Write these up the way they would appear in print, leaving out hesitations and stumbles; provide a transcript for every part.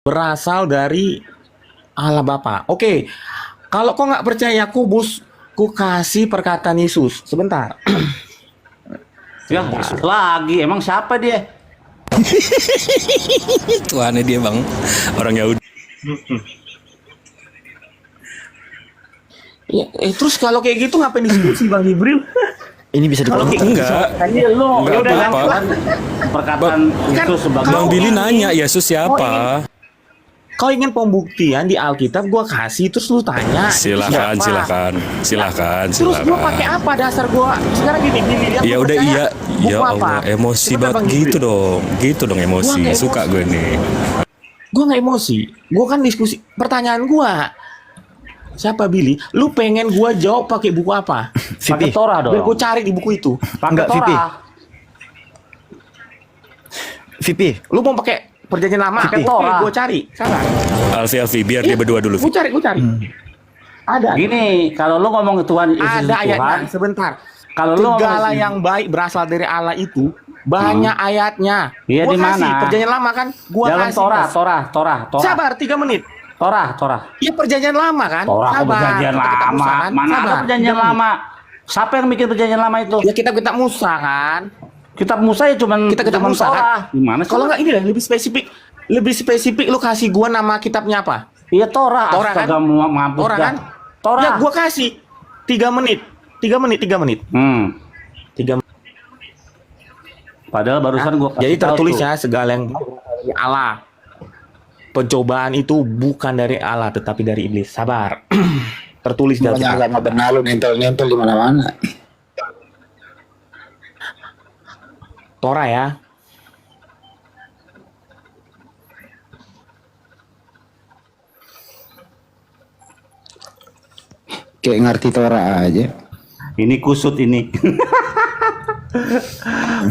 berasal dari Allah Bapa. Oke, kalau kau nggak percaya Kubus, ku kasih perkataan Yesus. Sebentar. Ya, Yesus lagi. Emang siapa dia? Tuhannya dia bang, orang Yahudi. Ya, terus kalau kayak gitu ngapain diskusi Bang Jibril? Ini bisa dipotong Enggak, Tadi lo Enggak udah apa-apa. kan perkataan Yesus sebagai Bang Billy nanya Yesus siapa? Kau ingin pembuktian di Alkitab, gua kasih, terus lu tanya. Silakan, siapa? silakan. Terus gua pakai apa dasar gua? Sekarang gini, lihat Ya gua udah percaya. iya, Buku ya apa? Allah, emosi Cepetan, banget Bang gitu Jibril. dong Gua emosi, nggak suka emosi. gue nih. Gua nggak emosi. Gua kan diskusi. Pertanyaan gua, siapa Billy? Lu pengen gua jawab pakai buku apa? pakai Torah Biar dong. gua cari di buku itu. Pakai Enggak, Vipi. Torah. VP, Lu mau pakai perjanjian lama? Pakai Oke, Torah. gua cari. Salah. Alfi, biar dia berdua dulu. Gua cari. Ada. Gini, kalau lu ngomong Tuhan Yesus Ada Tuhan, ayatnya. Sebentar. kalau lu Segala ngomong yang baik berasal dari Allah itu banyak ayatnya. Iya, Gua di kasih mana? perjanjian lama kan? Gua dalam kasih. Torah. Sabar 3 menit. Torah. Ya perjanjian lama kan? Torah kok Sabar. perjanjian Kitab lama. Musa kan? Mana ada Sabar, perjanjian 3 menit. lama? Siapa yang bikin perjanjian lama itu? Ya kitab Musa kan? Kitab Musa ya cuman Kitab cuman Musa Torah. kan? Gimana sih? Kalau nggak ini lah lebih spesifik. Lebih spesifik lu kasih gua nama kitabnya apa? Iya Torah. Torah kan? Astaga, mampus Torah dah. kan? Torah. Ya gua kasih 3 menit. 3 menit. 3 menit. 3 menit. Padahal barusan gua kasih Jadi tahu tertulis tuh. ya segala yang dari Allah. Pencobaan itu bukan dari Allah tetapi dari iblis. Sabar. Tertulis di Banyak Alkitab. agama benar lu nyentel-nyentel di mana-mana. Torah ya. Kayak ngerti Torah aja. Ini kusut ini.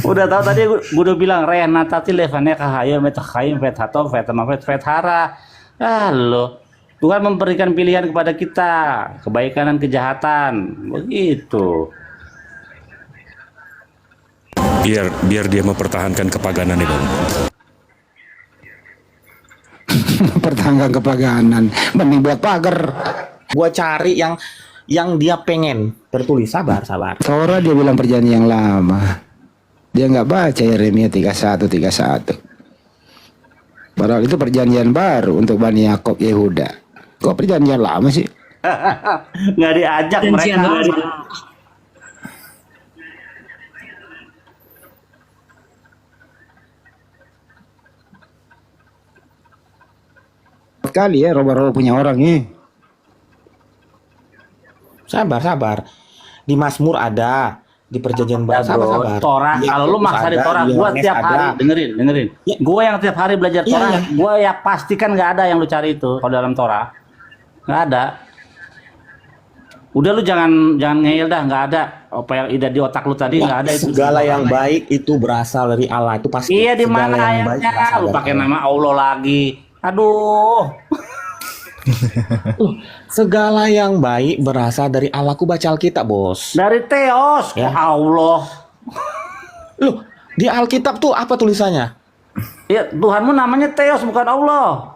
Udah tahu tadi gua udah bilang Renatati levane kahaya metahayim vethato vetamavet vethara. Lo Tuhan memberikan pilihan kepada kita, kebaikan dan kejahatan. Begitu. Biar dia mempertahankan kepaganan nih bang. Pertanggang kepaganan. Mending buat pagar. Gua cari yang dia pengen. Tertulis. Sabar. Torah dia bilang perjanjian yang lama. Dia nggak baca Yeremia 31. Padahal itu perjanjian baru untuk Bani Yakob Yehuda. Kok perjanjian lama sih? Nggak diajak mereka. Kali ya roba-roba punya orang nih. Sabar. Di Mazmur ada. Di perjanjian baru. Sabar. Torah, Di kalau lu Yakobus maksa di ada, Torah, di gua Yohanes tiap ada. hari dengerin. Ya. Gua yang tiap hari belajar Iya, Torah, iya. gua ya pastikan nggak ada yang lu cari itu kalau dalam Torah, nggak ada. Udah lu jangan ngeyel dah, nggak ada. Apa yang ada di otak lu tadi nggak ada itu. Segala yang baik itu berasal dari Allah. Itu pasti. Iya di Segala mana yang baik ayatnya? berasal Lu dari pakai Allah. nama Allah lagi. Aduh. Segala yang baik berasal dari Allah. Aku baca Alkitab, Bos. Dari Theos ke Ya. Allah. Loh, di Alkitab tuh apa tulisannya? Ya Tuhanmu namanya Theos bukan Allah.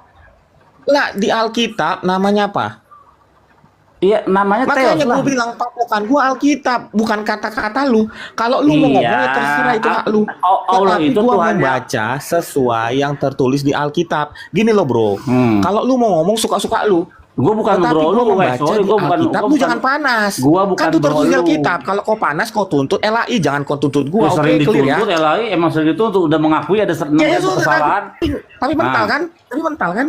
Lah, di Alkitab namanya apa? Iya namanya Theos Makanya lah. gue bilang patokan gue Alkitab, bukan kata-kata lu. Kalau lu mau Iya. ngomong ya terserah itu hak lu. Allah Tetapi itu gue Tuhannya. membaca sesuai yang tertulis di Alkitab. Gini loh bro, kalau lu mau ngomong suka-suka lu. Gua bukan Tetapi bro gue lu, membaca sorry, di gua bukan. Alkitab, gua lu bukan- jangan panas. Gua bukan Kan tuh tertulis di bro lu. Alkitab. Kalau kau panas kau tuntut LAI, jangan kau tuntut gue. Ya, Oke, sering clear ya. dituntut LAI emang sering dituntut udah mengakui ada Ya, sudah, kesalahan. tapi mental Nah. kan? Tapi mental kan?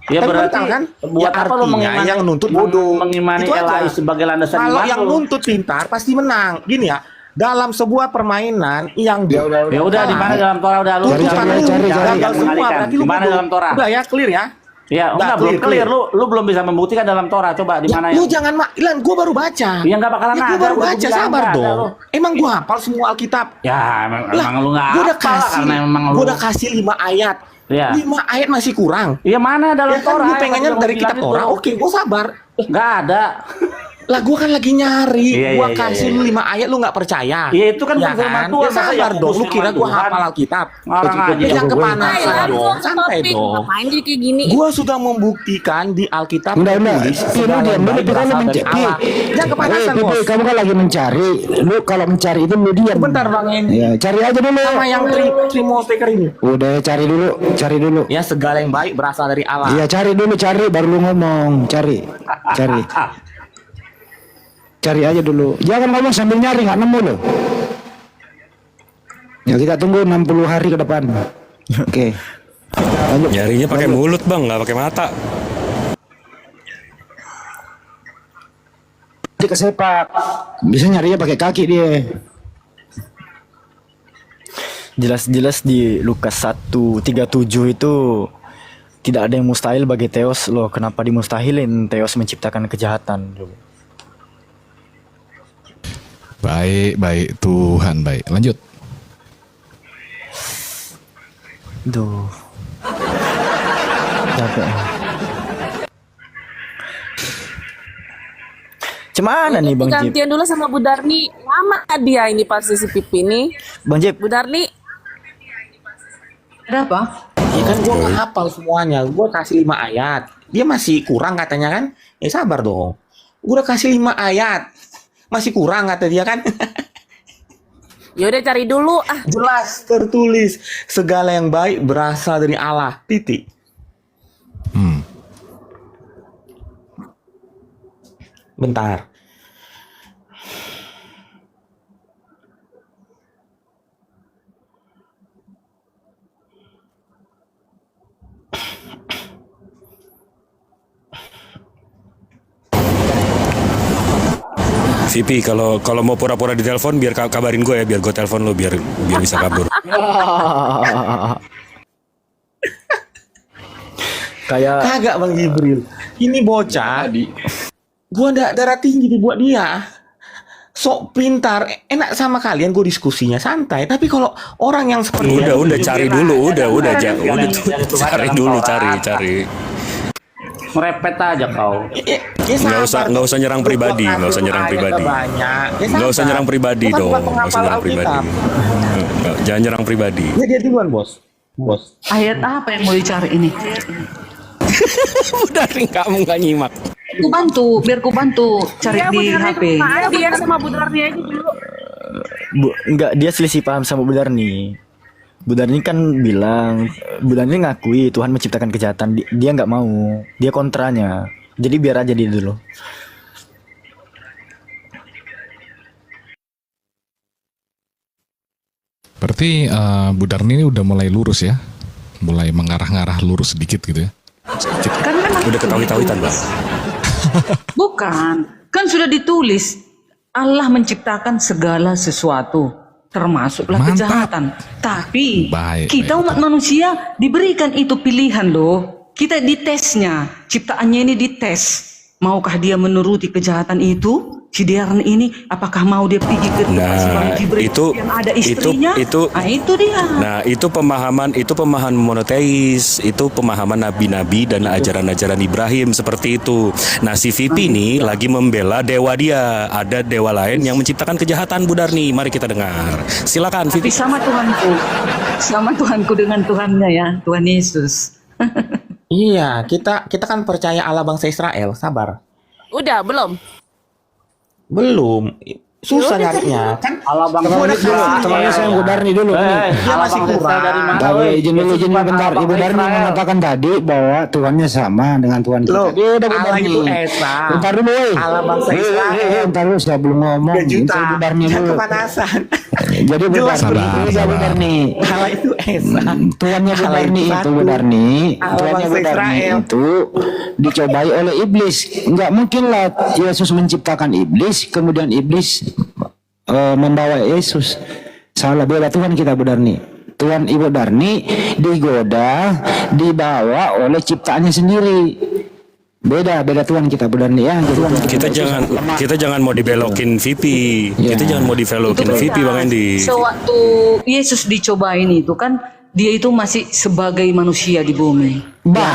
Ya Tapi berarti mental kan? buat Ya, apa lu artinya yang nuntut bodoh. mengimani Itu aja. LAI sebagai landasan Kalau iman yang lu? nuntut pintar pasti menang. Gini ya, dalam sebuah permainan yang Ya udah. Ya udah di mana dalam Torah udah lu tuntutan Cari, lu cari. gagal semua mengalihkan. berarti lu Di mana bodoh. dalam Torah? Udah ya, clear ya. Ya, Udah, enggak belum clear. clear. Lu belum bisa membuktikan dalam Torah. Coba di mana Lu yang jangan Ilan, gua baru baca. Ya, nggak bakalan Gua ada, baru gua baca, bilang sabar nggak ada, dong. lu. Emang gua hafal semua Alkitab. Ya, emang lu enggak Gua udah kasih, karena emang lu. gua udah kasih 5 ayat. Ya. 5 ayat masih kurang. Ya mana dalam Ya kan Torah? lu yang pengennya tadi dari gua kitab bilang Torah. itu? Oke, gua sabar. Nggak ada. Lah gua kan lagi nyari. Iya, Gua iya, kasih iya, lu 5 ayat lu nggak percaya. Iya, itu kan ya firman kan? Tuhan, Ya masa sabar ya dong. Lu firman kira gua Tuhan? hafal Alkitab? Orang aja. Jangan Gue- kepanasan Ayolah, dong. gua Santai topik. dong. Ngapain jadi kayak gini? Gua sudah membuktikan di Alkitab Udah, tertulis Pi, lu segala diam yang dulu, baik Pi, kalau berasal dari mencari. Allah. Jangan kepanasan, Pi, Bos. kamu kan lagi mencari. Lu kalau mencari itu lu diam. Bentar Bang Hendy. Ya, cari aja dulu. Sama yang Trimo Speaker ini. Udah cari dulu, cari dulu. Ya segala yang baik berasal dari Allah. Iya, cari dulu, cari baru lu ngomong. Cari. Cari aja dulu. Jangan ngomong sambil nyari, nggak nemu loh. Ya kita tunggu 60 hari ke depan. Oke. Lanjut. Nyarinya pakai mulut bang, nggak pakai mata. Dia kesepak. Bisa nyarinya pakai kaki dia. Jelas-jelas di Lukas 1:37 itu tidak ada yang mustahil bagi Theos loh. Kenapa dimustahilin Theos menciptakan kejahatan dulu? Baik Tuhan, baik. Lanjut. Duh. Capek. Cemana nih Bang Jip? Gantian dulu sama Bu Darni. Lama dia ini pasti si Pipi nih. Bang Jip, Bu Darni. Ada apa? Ya kan gua nggak hafal semuanya. Gua kasih 5 ayat. Dia masih kurang katanya kan? Sabar dong. Gua udah kasih 5 ayat. Masih kurang kata dia kan? Yaudah cari dulu ah. Jelas tertulis segala yang baik berasal dari Allah. Titik. Bentar. VP kalau mau pura-pura di telepon biar kabarin gue ya, biar gue telepon lo biar bisa kabur. kayak Kagak Bang Jibril. Ini bocah. Gua ndak darah tinggi dibuat dia. Sok pintar, enak sama kalian gue diskusinya santai. Tapi kalau orang yang seperti Udah cari dulu, udah tuh, cari dulu, cari. Merepet aja kau. Nggak usah nyerang pribadi, nggak usah nyerang pribadi. Nggak usah nyerang pribadi dong, nggak usah nyerang pribadi. Jangan nyerang pribadi. Ya dia duluan bos. Ayat apa yang mau dicari ini? Udah kamu nggak nyimak. Biar ku bantu cari Ya, Bu di Darni HP. itu biar sama Bu Darni aja dulu. enggak, dia selisih paham sama Bu Darni. Bu Darni kan bilang, Bu Darni ngakui Tuhan menciptakan kejahatan. Dia nggak mau, dia kontranya. Jadi biar aja dia dulu. Berarti Bu Darni ini udah mulai lurus ya, mulai mengarah-ngarah lurus sedikit gitu ya. Sedikit. Kan memang Udah ketahui-tahuitan bang. bukan, kan sudah ditulis Allah menciptakan segala sesuatu termasuklah Mantap. kejahatan. Tapi Baik, kita baik, umat manusia diberikan itu pilihan loh. Kita ditesnya, ciptaannya ini dites. Maukah dia menuruti kejahatan itu? Si Darni ini apakah mau dia pergi ke tempat si Bang Jibril yang ada istrinya? Nah, itu dia. Nah, itu pemahaman monoteis, itu pemahaman nabi-nabi dan ajaran-ajaran Ibrahim seperti itu. Nah, si VP ini lagi membela dewa dia. Ada dewa lain yang menciptakan kejahatan, Bu Darni. Mari kita dengar. Silakan Tapi VP. sama Tuhanku dengan Tuhannya ya, Tuhan Yesus. Iya, kita kan percaya Allah bangsa Israel. Sabar. Udah belum? Belum. Susah nyarinya. Kan Allah bang. Temannya saya Bu Darni dulu. Ini. dia masih kurang. Dari mana? Tapi weh? izin dulu bentar. Ibu Darni mengatakan tadi bahwa Tuhannya sama dengan Tuhan kita. Loh, Dia udah Bu Allah Darni. itu Esa. Bentar dulu, woi. Allah bangsa Israel. Bentar dulu, saya belum ngomong. 3 juta. Saya Bu Darni Jangan dulu. kepanasan. Jadi Bu Jelas, Darni, sabar, Bu sabar. Darni. Allah itu Esa. Tuannya Bu Allah Darni itu satu. Bu Darni. Allah Tuannya bangsa Bu Darni Israel. itu dicobai oleh iblis. Enggak mungkin lah Yesus menciptakan iblis, kemudian iblis membawa Yesus. Salah, beda Tuhan kita Bu Darni. Tuhan Ibu Darni digoda, dibawa oleh ciptaannya sendiri. Beda Tuhan kita Bu Darni ya. Kita jangan mau dibelokin VP. Ya. Kita jangan mau dibelokin VP Bang Andi. Sewaktu Yesus dicobain itu kan dia itu masih sebagai manusia di bumi. Ya,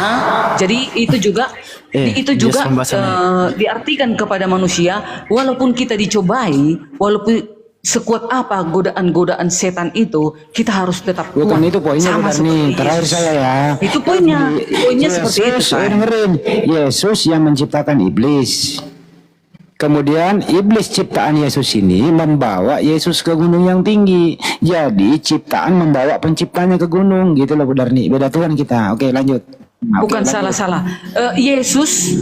jadi itu juga bias pembahasannya. diartikan kepada manusia, walaupun kita dicobai, walaupun sekuat apa godaan-godaan setan itu, kita harus tetap kuat. Bukan itu poinnya, Sama benar seperti nih. Terakhir Yesus. saya ya. Itu poinnya seperti itu. Yesus, Pak. dengerin. Yesus yang menciptakan iblis. Kemudian iblis ciptaan Yesus ini membawa Yesus ke gunung yang tinggi. Jadi ciptaan membawa penciptanya ke gunung, gitu loh Bu Darni. Beda Tuhan kita. Oke, lanjut. Bukan salah-salah. Yesus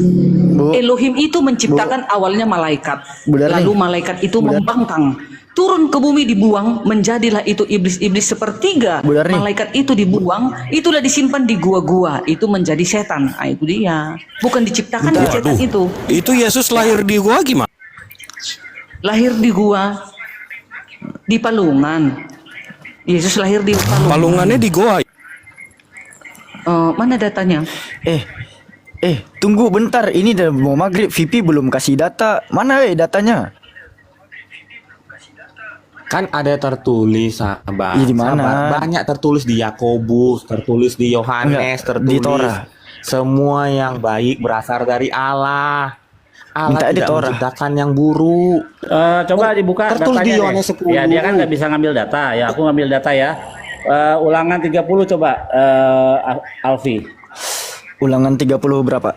Elohim itu menciptakan awalnya malaikat. Bu Darni. Lalu malaikat itu membangkang. Turun ke bumi dibuang, menjadilah itu iblis-iblis sepertiga. Bu Darni. Malaikat itu dibuang, itulah disimpan di gua-gua, itu menjadi setan. Nah, itu dia. Bukan diciptakan di setan itu. Itu Yesus lahir di gua gimana? Lahir di gua, di Palungan. Yesus lahir di Palungan. Palungannya di gua. Mana datanya? Tunggu bentar, ini udah mau maghrib. VP belum kasih data. Mana datanya? Kan ada tertulis, sahabat. Di mana? Sahabat. Banyak tertulis di Yakobus, tertulis di Yohanes, Enggak, tertulis di Torah. semua yang baik berasal dari Allah. Allah Minta di tidak Torah. menciptakan yang buruk. Coba dibuka Tertulis datanya di deh. Yohanes 10. Ya, dia kan nggak bisa ngambil data. Ya, aku ngambil data ya. Ulangan 30 coba, Alfi. Ulangan 30 berapa?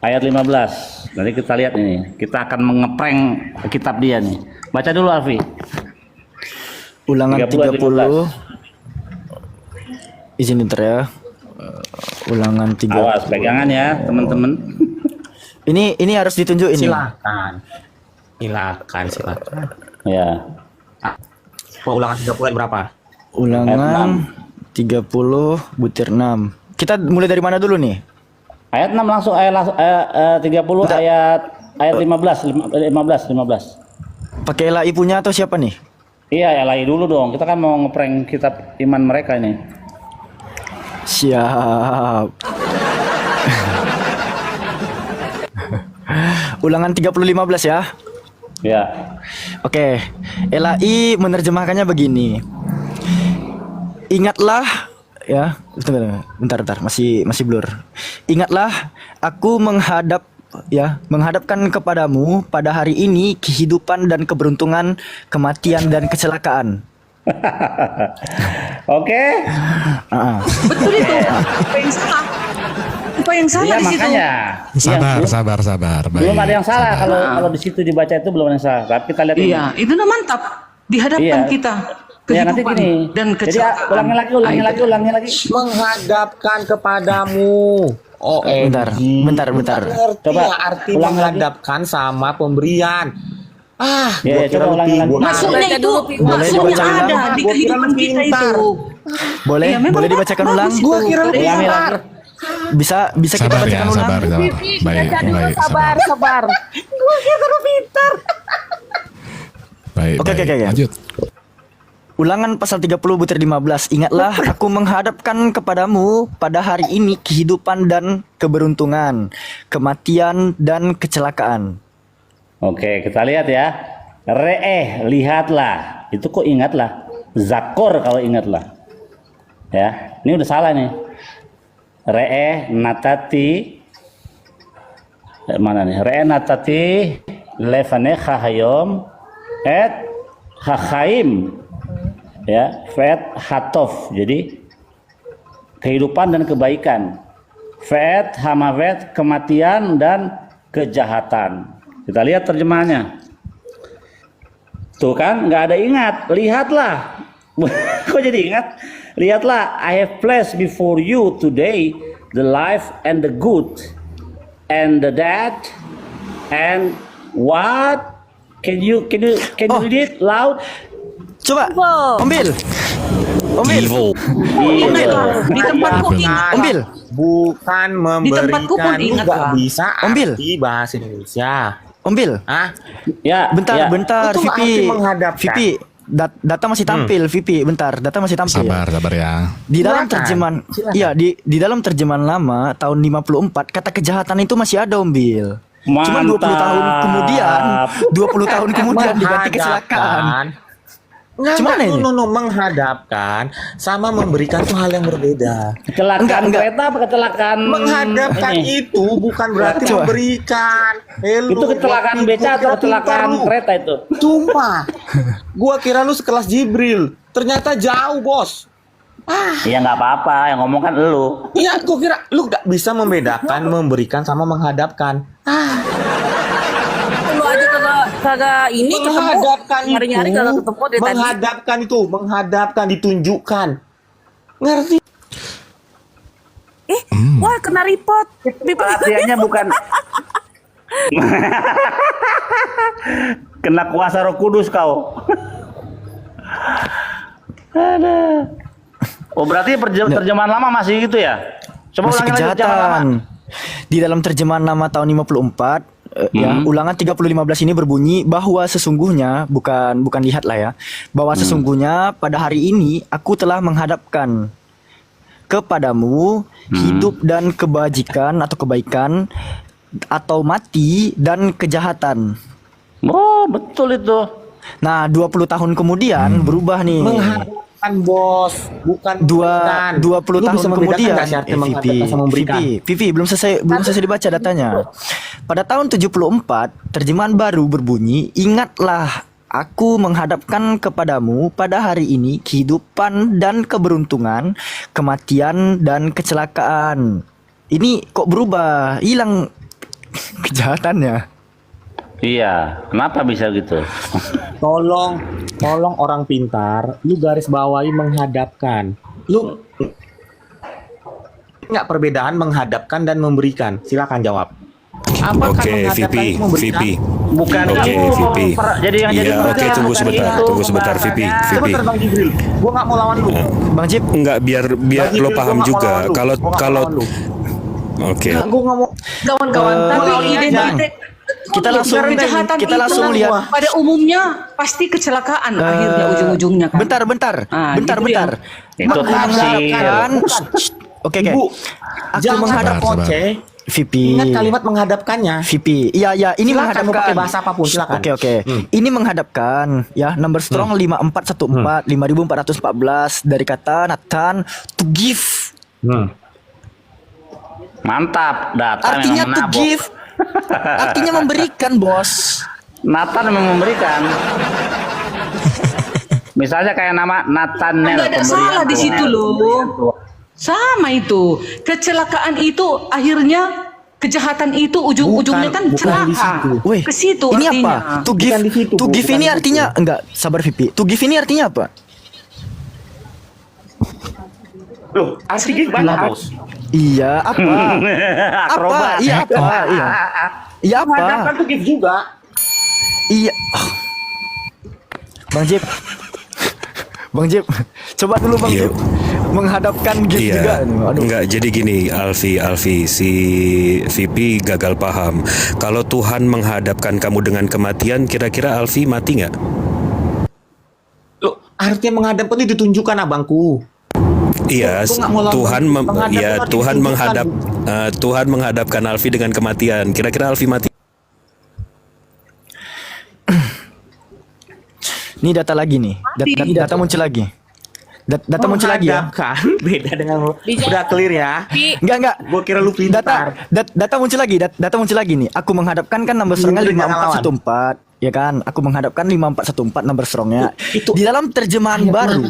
Ayat 15. Nanti kita lihat ini. Kita akan mengeprank kitab dia nih. Baca dulu Alfi. Ulangan 30, 30. Izin bentar ya. Ulangan 30. Awas pegangan ya, teman-teman. Ini harus ditunjuk ini. Silakan. Silakan. Ya. Mau ulangan 30 berapa? Ulangan 30 butir 6. Kita mulai dari mana dulu nih? Ayat 6 langsung 30 ayat 15. Pakai LAI punya atau siapa nih? Iya, ya lagi dulu dong. Kita kan mau ngeprank kitab iman mereka ini. Siap. Ulangan 30-15 ya. Ya. Oke. LAI menerjemahkannya begini. Ingatlah ya, bentar, masih blur. Ingatlah, aku menghadapkan kepadamu pada hari ini kehidupan dan keberuntungan, kematian dan kecelakaan. Oke. Betul itu. Apa yang salah? Apa yang salah Iya di situ? makanya. Sabar. Belum ada yang salah sabar. kalau di situ dibaca itu belum ada yang salah. Tapi kita lihat ini. Iya, itu udah mantap. Dihadapkan Iya. kita Ya nanti kehidupan gini. dan Jadi kecelakaan. ulangi lagi. Menghadapkan kepadamu. Oh, Bentar. Coba, arti ulang lagi. menghadapkan sama pemberian. Ya, gua kira coba lu ulangi lagi. pintar. Maksudnya itu, maksudnya dibacakan ada ulang? di Gua kira kehidupan lu kita pintar. itu. Boleh Iya, memang boleh dibacakan bagus ulang? itu. Gua kira lu Ulangi pintar. lagi. Bisa kita Sabar ya, bacakan ulang? sabar. Baik, Sabar. Baik. Oke. Lanjut. Ulangan pasal 30 butir 15. Ingatlah, aku menghadapkan kepadamu pada hari ini kehidupan dan keberuntungan, kematian dan kecelakaan. Oke, kita lihat ya. Lihatlah. Itu kok ingatlah. Zakor kalau ingatlah. Ya, ini udah salah nih. Natati. Mana nih? Natati lefanecha hayom et hachaim. Ya, fet hatov. Jadi kehidupan dan kebaikan. Fet hamavet kematian dan kejahatan. Kita lihat terjemahannya. Tuh kan, nggak ada ingat. Lihatlah. Kok jadi ingat? Lihatlah, I have placed before you today the life and the good and the death and what? Can you read it loud? Coba, Ombil. Evil. Di tempatku ingat. Ombil. Bukan tempatku pun memberikan, lu ingat nggak lah. bisa Ombil. arti bahasa Indonesia. Ombil. Ya, Bentar, ya. Itu VP. arti menghadapkan. VP, data masih tampil, VP. Bentar, data masih tampil. Sabar ya. Di dalam Silakan. terjemahan, iya di dalam terjemahan lama tahun 54 kata kejahatan itu masih ada, Ombil. Cuma 20 tahun kemudian, 20 tahun kemudian diganti kecelakaan. Gimana ini? Menghadapkan sama memberikan itu hal yang berbeda. Kecelakaan kereta apa kecelakaan Menghadapkan ini? itu bukan berarti Coba. memberikan. Itu kecelakaan beca atau kecelakaan kereta itu? Sumpah. Gua kira lu sekelas Jibril. Ternyata jauh, Bos. Ya nggak apa-apa, yang ngomong kan lu. Iya, gua kira lu gak bisa membedakan memberikan sama menghadapkan. Lu aja kagak ini ketemu. Menghadapkan Nyari-nyari itu, kagak ketemu dari tadi. menghadapkan ditunjukkan. Ngerti? Wah, kena report. Perhatiannya bukan kena kuasa Roh Kudus kau. Ada. Oh berarti terjemahan lama masih gitu ya? Coba Masih ulangin lagi terjemahan lama. kejahatan. Di dalam terjemahan lama tahun 54 ya, ulangan 3015 ini berbunyi bahwa sesungguhnya bukan lihat lah ya, bahwa sesungguhnya pada hari ini aku telah menghadapkan kepadamu hidup dan kebajikan atau kebaikan atau mati dan kejahatan. Oh betul itu. Nah, 20 tahun kemudian berubah nih. Menghadapkan, Bos, bukan memberikan. 20 Lu tahun bisa membedakan kemudian nggak sih arti menghadapkan sama memberikan? Vivi, belum selesai dibaca datanya. Pada tahun 74, terjemahan baru berbunyi, ingatlah aku menghadapkan kepadamu pada hari ini kehidupan dan keberuntungan, kematian dan kecelakaan. Ini kok berubah, hilang kejahatannya. Iya, kenapa bisa gitu? Tolong orang pintar, lu garis bawahi menghadapkan. Lu nggak perbedaan menghadapkan dan memberikan? Silakan jawab. Apakah Oke, menghadapkan Vipi, itu memberikan? Vipi. Bukan Oke, itu, Vipi. jadi yang jadi Iya, oke, bukan tunggu itu sebentar, Vipi, pembahasannya. Vipi. Sebentar Bang Jibril, gua nggak mau lawan lu. Bang Jip, Enggak, biar Bang lo Jibril, paham gua nggak mau juga. lawan lu. Kalau Gua nggak mau kalau lawan lu. oke. Nggak, gua nggak mau. Kawan-kawan, tapi lawannya identitas kita langsung kejahatan kita itu langsung lihat. pada umumnya pasti kecelakaan akhirnya ujung-ujungnya kan. Bentar. Ah, bentar. gitu ya. Itu tafsir. Oke. Ibu, Aku jangan menghadap ada poce. Vipi. Ingat kalimat menghadapkannya. Vipi. Iya, ini Silakan, mau menghadapkan. pakai bahasa apapun, silakan. Oke. Ini menghadapkan ya, number strong 5414 5414 dari kata Nathan to give. Mantap, data Artinya memang to menabok. give. Artinya memberikan, Bos. Nathan memang memberikan. Misalnya kayak nama Nathaniel. Nggak ada salah di situ loh. Sama itu. Kecelakaan itu akhirnya kejahatan itu ujung-ujungnya kan bukan di celaka. situ. Weh, Ke situ ini artinya. apa? To give. Bukan di situ, To Bu, give bukan ini di artinya enggak, sabar Vipi. To give ini artinya apa? Loh, arti give banyak, Bos. Iya, apa? Akrobat. Iya, apa? Iya, apa? Menghadapkan tuh give juga. Iya. Bang Jip. Coba dulu Bang Iya. Jip. Menghadapkan gift juga. Iya, Aduh. enggak. Jadi gini, Alfi, si Vipi gagal paham. Kalau Tuhan menghadapkan kamu dengan kematian, kira-kira Alfi mati nggak? Loh, artinya menghadapkan itu ditunjukkan, abangku. Iya, Gua nggak mau lawan. Tuhan Menghadap itu artinya Tuhan ditunjukkan. Tuhan menghadapkan Alfi dengan kematian. Kira-kira Alfi mati? Ini data lagi nih. Data muncul lagi. Data muncul lagi ya. Menghadapkan beda dengan lu. Udah clear ya. Enggak. Gua kira lu pintar. Data muncul lagi. Data muncul lagi nih. Aku menghadapkan kan number strongnya Ini jangan 5414, ya kan? Aku menghadapkan 5414 number strongnya. Itu- Di dalam terjemahan baru.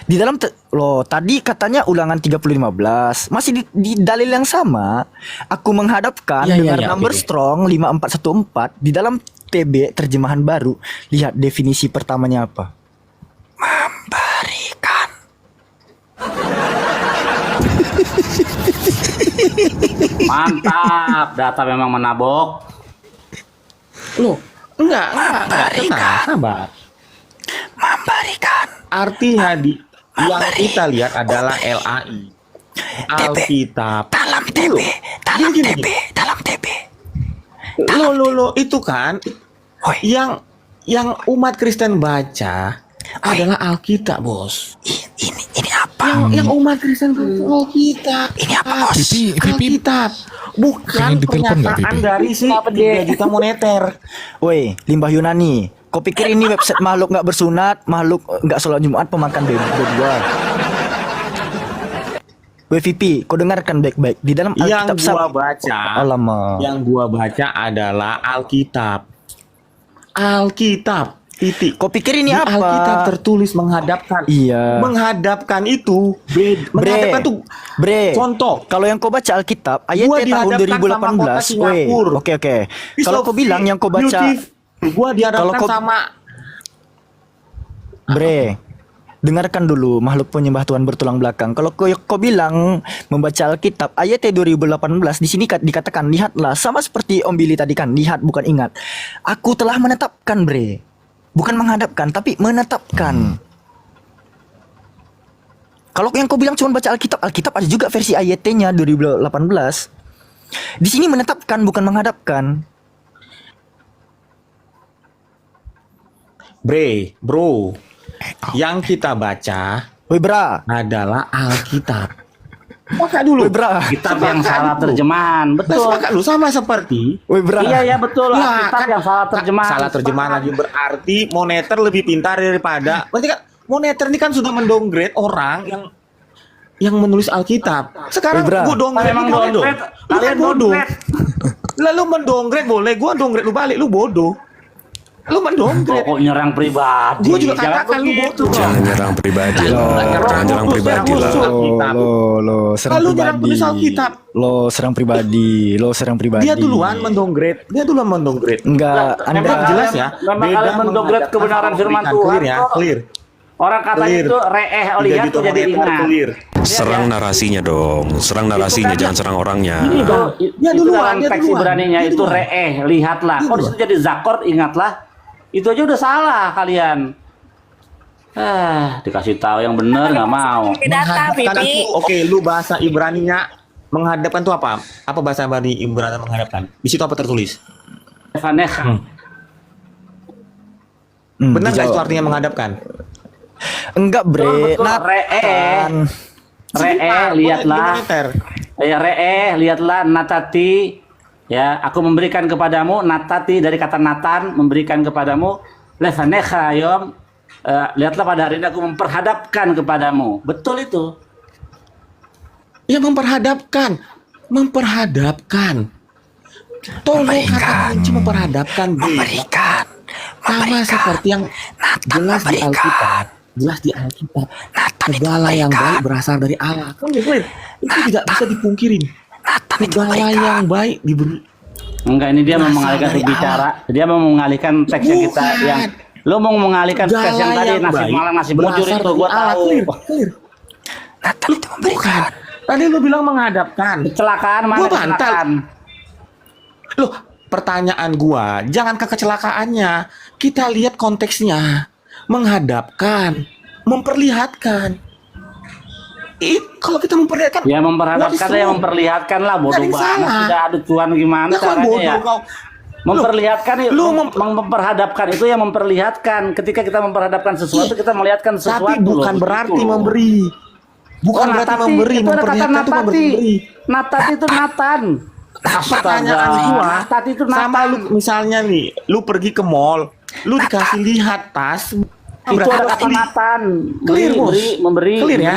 Di dalam loh, tadi katanya ulangan 3015. Masih di dalil yang sama. Aku menghadapkan Iya, dengan iya, number oke. strong 5414 di dalam TB terjemahan baru. Lihat definisi pertamanya apa? Memberikan. Mantap, data memang menabok. Loh, enggak. Tenang, sabar. Memberikan. Artinya yang kita lihat adalah LAI. Alkitab. Dalam TB, dalam Gini, TB, dalam TB. Lo itu kan Woi. yang umat Kristen baca adalah Alkitab, Bos. Ini apa? Yang umat Kristen baca Alkitab. Ini apa, Bos? Vipi, Alkitab. Bukan pengen ditelepon nggak, pernyataan Vipi? dari si 3 juta moneter. Woi, limbah Yunani. Kau pikir ini website makhluk nggak bersunat, makhluk nggak sholat Jumat, pemakan berdua. WVP, kau dengarkan baik-baik di dalam Yang Alkitab. gua baca, Alamak. yang gua baca adalah Alkitab. Alkitab. Titik. Kau pikir ini Di apa? Alkitab tertulis menghadapkan. Iya. Menghadapkan itu menghadapkan tuh. Bre, Contoh. kalau yang kau baca Alkitab Gua ayatnya tahun dihadapkan sama kota 2018, Singapura. oke. Kalau kau bilang yang kau baca, gua dihadapkan Kalau kau- sama Bre, dengarkan dulu makhluk penyembah Tuhan bertulang belakang. Kalau kau bilang membaca Alkitab ayatnya 2018 di sini dikatakan lihatlah, sama seperti Om Billy tadi kan, lihat bukan ingat. Aku telah menetapkan, Bre. Bukan menghadapkan tapi menetapkan. Kalau yang kau bilang cuma baca Alkitab ada juga versi ayatnya 2018. Di sini menetapkan bukan menghadapkan. bro. Yang kita baca Woi bra, adalah Alkitab. Maka dulu. woi bra, Kitab yang salah terjemahan, betul. Sepakat lu sama seperti woi bra. Iya betul. Lah, Kitab yang salah terjemahan. Salah terjemahan lagi berarti moneter lebih pintar daripada. Berarti kan moneter ini kan sudah mendowngrade orang yang menulis Alkitab. Sekarang Bra. gua downgrade Memang lu bodoh. downgrade. Lu kan Kalian bodoh. downgrade. Lalu mendowngrade boleh, gua downgrade lu balik, lu bodoh. Lu mendowngrade. Kok nyerang pribadi? Gua juga Jangan katakan lu begitu. bodoh. Jangan nyerang pribadi loh. Jangan nyerang pribadi lah. Lo serang Lalu nyerang pribadi. tulis Alkitab. Lo serang pribadi. Dia duluan mendowngrade. Enggak, Anda Anda jelas ya. Memang kalian mendowngrade kebenaran firman Tuhan. Clear ya, clear. Orang katanya Clear. itu lihat tuh jadi ingat. Clear. Serang narasinya dong. Serang narasinya, jangan serang orangnya. Dia Itu duluan, dalam dia teks duluan. Ibraninya Dia itu duluan. lihatlah. Kok di situ jadi zakor, ingatlah. Itu aja udah salah kalian. Dikasih tahu yang benar nggak mau. Data, Menghadapkan Pipi. itu, oke, lu bahasa Ibraninya menghadapkan itu apa? Apa bahasa Ibrani menghadapkan? Di situ apa tertulis? Vanessa. Benar nggak dijawab. itu artinya menghadapkan? Enggak, Bre. Betul, lihatlah. Moneter. Lihatlah natati. Ya, aku memberikan kepadamu natati dari kata natan, memberikan kepadamu levanecha yom. Lihatlah pada hari ini aku memperhadapkan kepadamu. Betul itu. Ya memperhadapkan. Tolong kata kunci memperhadapkan. Memberikan. Sama seperti yang jelas di Alkitab. Segala yang baik berasal dari Allah. Clear. Itu tidak bisa dipungkirin. Segala yang baik diberi. Enggak, ini dia mau Berasal mengalihkan dari berbicara. Dia mau mengalihkan teks yang kita Bukan. yang lo mau mengalihkan teks yang Segala tadi yang nasi baik malam nasi bujur berasal itu dari gua Allah. tahu. Clear. Bukan. Tadi lu bilang menghadapkan. Kecelakaan mana Gua bantal. kecelakaan? Loh, pertanyaan gua, jangan ke kecelakaannya. Kita lihat konteksnya. Menghadapkan, memperlihatkan. Kalau kita memperlihatkan, Ya memperhadapkan what is ya wrong? memperlihatkan lah bodoh Nggak ada yang banget. salah. Tidak ada Tuhan gimana Nah, kan caranya bodoh ya? kau. Memperlihatkan Lu memperhadapkan itu yang memperlihatkan. Ketika kita memperhadapkan sesuatu, kita melihatkan sesuatu. Tapi bukan loh, berarti begitu. memberi. Bukan berarti natati, memberi, itu ada kata memperlihatkan itu natati. memberi. Natati itu natan. Pertanyaan gua, Natati itu sama natan. lu misalnya nih, lu pergi ke mall, lu dikasih lihat tas, Itu berarti ada kata beli. natan. Clear, bos. Memberi. Clear ya?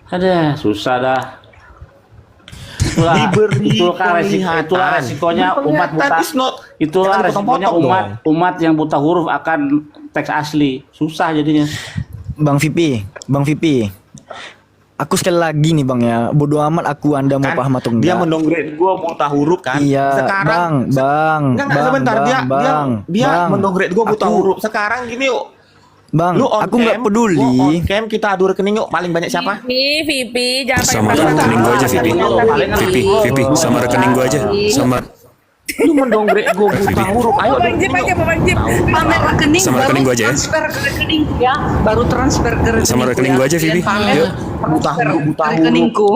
Ada susah dah. Diberi penglihatan. Itulah resikonya umat Penglihatan buta. is not- Itulah jangan resikonya potong-potong umat yang buta huruf akan teks asli. Susah jadinya. Bang Vipi. Aku sekali lagi nih Bang ya, bodoh amat aku Anda mau Kan paham atau enggak. dia mendowngrade gua buta huruf kan. Iya, Sekarang Bang, enggak, sebentar dia Bang. mendowngrade gua buta Aku- huruf. Sekarang gini yuk. Bang, Lu on aku nggak cam, peduli. gua on cam, kita adu rekening yuk. Paling banyak siapa? Vipi, jangan pakai Sama perasaan. rekening gue aja, Vipi. Vipi, sama rekening gue aja. Sama Lu mendowngrade gua buta huruf. Ayo Bang Jip aja, Bang Jip. Pamer rekening Sama baru rekening gua aja ya. transfer ke rekeningku ya. Baru transfer ke rekeningku. sama rekening gue aja, Vipi. Yuk. buta huruf, buta huruf. Rekeningku.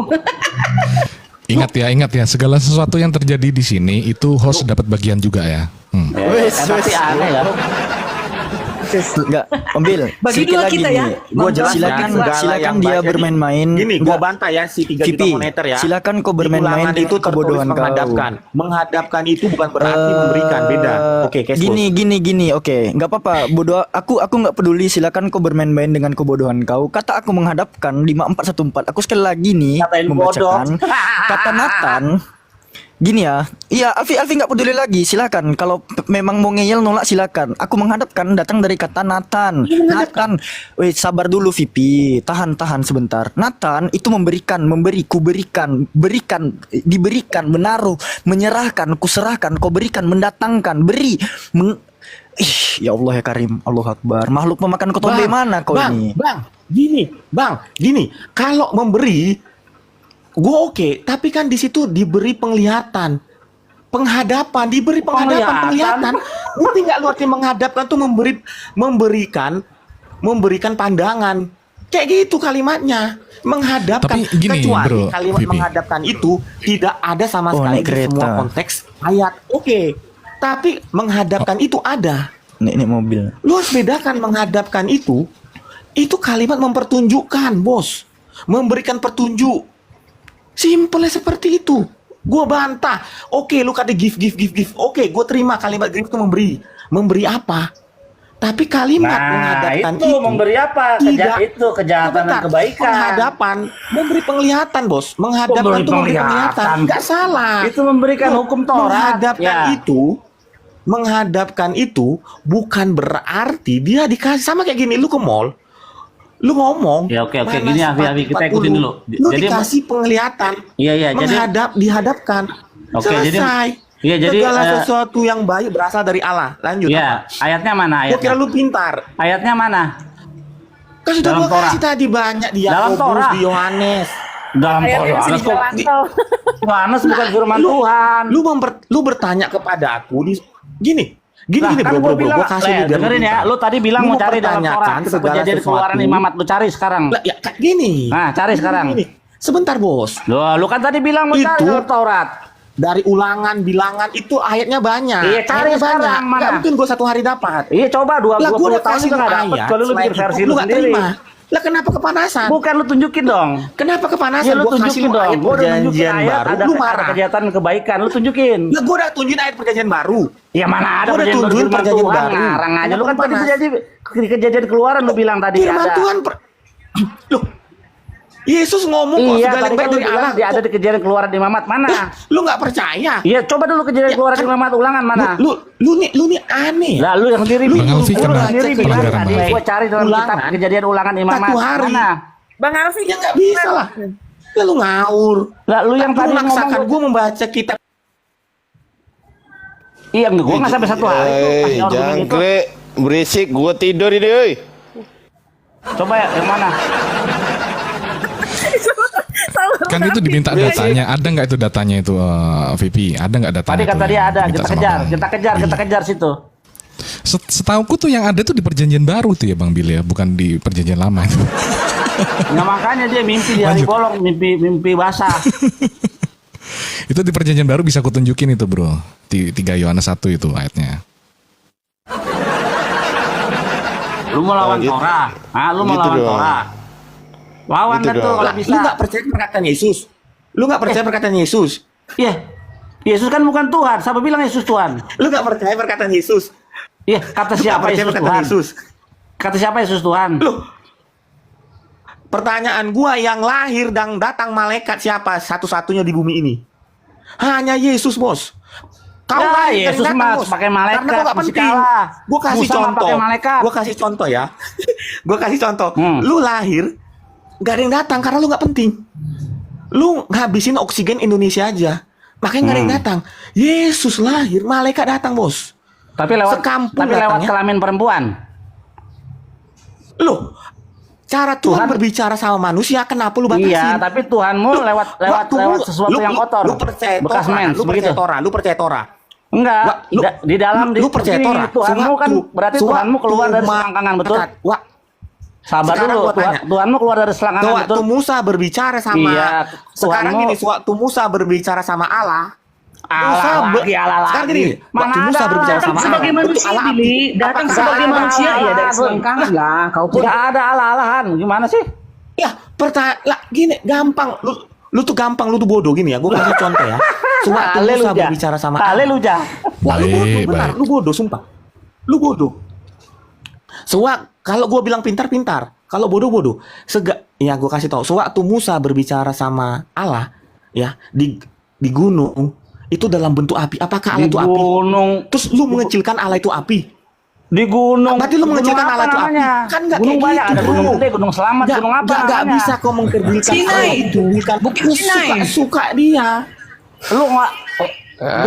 Ingat ya, segala sesuatu yang terjadi di sini itu host dapat bagian juga ya. Tapi aneh ya. Enggak, ambil. Bagi Sedikit dua lagi kita nih. ya. Gua Bang, silakan Segala silakan yang dia baik. bermain-main. Gini, gua Enggak. bantah ya si 3 juta Vipi, moneter ya. silakan kau Di bermain-main ulangan dengan itu tertulis kebodohan kau. menghadapkan. Menghadapkan itu bukan berarti memberikan, beda. Oke, cash flow. Gini, oke, nggak apa-apa. Bodoh, aku nggak peduli. Silakan kau bermain-main dengan kebodohan kau. Kata aku menghadapkan 5414. Aku sekali lagi nih Katain membacakan kata Nathan. Gini ya, iya Alfi nggak peduli lagi. Silakan, kalau memang mau ngeyel nolak silakan. Aku menghadapkan datang dari kata Nathan. Nathan, wait sabar dulu Vipi, tahan sebentar. Nathan itu memberikan, berikan, diberikan, menaruh, menyerahkan, kuserahkan, kau berikan, mendatangkan, beri. Ya Allah ya Karim, Allah Akbar. Makhluk pemakan kotombe mana kau ini? Bang, gini. Kalau memberi gue oke, tapi kan di situ diberi penglihatan, penghadapan, diberi penglihatan. Ngerti nggak lu arti menghadapkan tuh memberikan pandangan, kayak gitu kalimatnya, menghadapkan. Tapi gini, kecuali bro, kalimat Vipi. menghadapkan itu tidak ada sama sekali naik di semua kereta. konteks ayat. Oke, tapi menghadapkan itu ada. Nek mobil. Lu harus bedakan menghadapkan itu kalimat mempertunjukkan, bos, memberikan petunjuk. Simpelnya seperti itu. Gue bantah. Oke, lu kata give. Oke, gue terima kalimat give itu memberi apa? Tapi kalimat menghadapkan itu memberi apa? Itu kejahatan dan Sebentar, kebaikan. Menghadapan, memberi penglihatan, bos. Menghadapkan Memberi itu memberi penglihatan. penglihatan. Nggak salah. Itu memberikan Loh, hukum Taurat. menghadapkan itu bukan berarti dia dikasih sama kayak gini. Lu ke mall, lu ngomong. Ya, oke. mana Gini, Afi, kita ikutin 40. dulu. Lu Jadi- dikasih penglihatan. Iya, jadi Dihadapkan. Oke, Selesai. jadi Segala eh, sesuatu yang baik berasal dari Allah. Lanjut. iya, ayatnya mana Gua kira ayatnya? lu pintar. Ayatnya mana? Kan sudah Dalam gua Torah. kasih tadi banyak di Dalam Yakobus, Torah. di Yohanes. Dalam Yohanes kok Yohanes bukan firman Tuhan. Lu bertanya kepada aku gini Lah, kan bro, gua bilang, gua kasih lu biar lu dengerin ya, pintar. lu tadi bilang Lu mau cari dalam mempertanyakan Torah, itu segala kejadian sesuatu. keluaran Imamat, lu cari sekarang. Lah, ya gini. Nah, cari sekarang. Gini. Sebentar, bos. Lu kan tadi bilang mau cari Itu- dalam Taurat. Dari ulangan, bilangan itu ayatnya banyak. Iya, cari Ayatnya sekarang, banyak. mana? Nggak mungkin gua satu hari dapat. Iya, coba Lah, gua 20 udah tahun kasih juga lu nggak dapet, ayat. kalau lu selain bikin versi itu, lu nggak sendiri. terima. Lah kenapa kepanasan? Bukan lu tunjukin dong. Kenapa kepanasan? Ya lu Gua kasih tunjukin lu dong. ayat Gua udah nunjukin perjanjian ayat baru. ada Lu marah. kejahatan kebaikan, lu tunjukin. Lah gua udah tunjukin ayat perjanjian baru. Ya mana ada Gua udah perjanjian tunjukin firman perjanjian Tuhan, baru. ngarang aja. Lu kan Kenapa tadi panas? kejadian keluaran lu bilang tadi Firman ada. Tuhan Loh, Yesus ngomong kok Iya, segala tadi yang baik kan lu dari bilang Allah. dia ada di kejadian keluaran Imamat mana? Lu nggak percaya? Iya, coba dulu kejadian keluaran Imamat ulangan mana? Lu nih aneh. Lah lu yang sendiri Bang Alfi lu kena sendiri bilang pelanggaran, tadi Bang. gua cari dalam Ulangan. kitab kejadian ulangan Imamat Satu hari. mana? Bang Alfi Ya nggak bisa lah. Ya lu ngawur. Lah lu yang tadi maksakan ngomong gue membaca kitab. iya enggak gua enggak sampai satu hari tuh pas Hei, orang bilang itu. jangkrik berisik, gua tidur ini, euy. Coba ya yang mana? Kan itu diminta datanya. Ada nggak itu datanya itu VP? Ada nggak datanya? Tadi tuh kata dia yang ada, diminta kita sama kejar, Bang kita Billy? kejar situ. Setauku tuh yang ada tuh di perjanjian baru tuh ya Bang Billy ya, bukan di perjanjian lama itu. Nah makanya dia mimpi di hari Lanjut. bolong, mimpi basah. Itu di perjanjian baru bisa kutunjukin itu bro. Di 3 Yohanes 1 itu ayatnya. Lu mau lawan gitu. Torah, lu mau Gitu lawan dong. Torah. Lawan Gitu dah tuh dong. kalau Lah, bisa. lu nggak percaya perkataan Yesus? Lu nggak percaya perkataan Yesus? Iya. Yesus kan bukan Tuhan. Siapa bilang Yesus Tuhan? Lu nggak percaya perkataan Yesus? Iya, kata Lu nggak siapa percaya Yesus perkataan Tuhan? Yesus? Kata siapa Yesus Tuhan? Loh, pertanyaan gua yang lahir dan datang malaikat siapa satu-satunya di bumi ini? Hanya Yesus, bos. Kau Ya, lahir Yesus dari datang, mah bos. pakai malaikat, Karena gua nggak masih penting. kalah. Gua kasih Musa mah contoh. pakai malaikat. Gua kasih contoh ya. Gua kasih contoh. Hmm. Lu lahir nggak ada yang datang karena lu nggak penting. Lu ngabisin oksigen Indonesia aja. Makanya nggak ada yang datang. Yesus lahir, malaikat datang, bos. Tapi lewat Sekampung lewat datangnya. kelamin perempuan. Loh, cara Tuhan berbicara sama manusia, kenapa lu batasin? Iya, tapi Tuhanmu lewat Waktu sesuatu yang kotor. Lu percaya bekas Torah, mens lu begitu. percaya Torah, lu percaya Torah. Enggak, Lu- di dalam lu percaya begini, Torah. Tuhanmu kan berarti Tuhanmu keluar dari Sewaktu selangkangan, betul? Wah, Sabar sekarang dulu, gua tanya. Tuhanmu keluar dari selangkangan, waktu betul? Musa berbicara sama Iya, sekarang Tuhanmu- gini, waktu Musa berbicara sama Allah Allah lagi, Allah Sekarang lagi. gini, Mana waktu ada Musa berbicara Allah? sama Sebagai Allah, itu manusia, Allah api. Billy. Datang Apa- sebagai apa- manusia, apa- ya dari apa- selengkang lah. Kau pun Tidak ada Allah-Allahan. Gimana sih? Ya, lah gini, gampang. Lu tuh gampang, lu tuh bodoh gini ya. Gue kasih contoh ya. Sewaktu Musa Haleluya. berbicara sama Allah. Haleluya. Wah, lu bodoh, Baik, benar. baik. Lu bodoh, sumpah. Lu bodoh. Kalau gue bilang pintar-pintar, kalau bodoh-bodoh. Ya gue kasih tahu. Sewaktu Musa berbicara sama Allah, ya di gunung itu dalam bentuk api. Apakah Allah Di itu api? gunung. Terus lu mengecilkan Allah itu api? Di gunung. Berarti lu mengecilkan Gunung Allah apa itu api? namanya? Kan nggak Gunung kayak banyak. gitu, Ada gunung bro. gede, gunung selamat, gunung apa Nggak namanya? bisa kau mengkerdilkan Sinai. Allah itu. Bukit Sinai. Suka dia. Lu nggak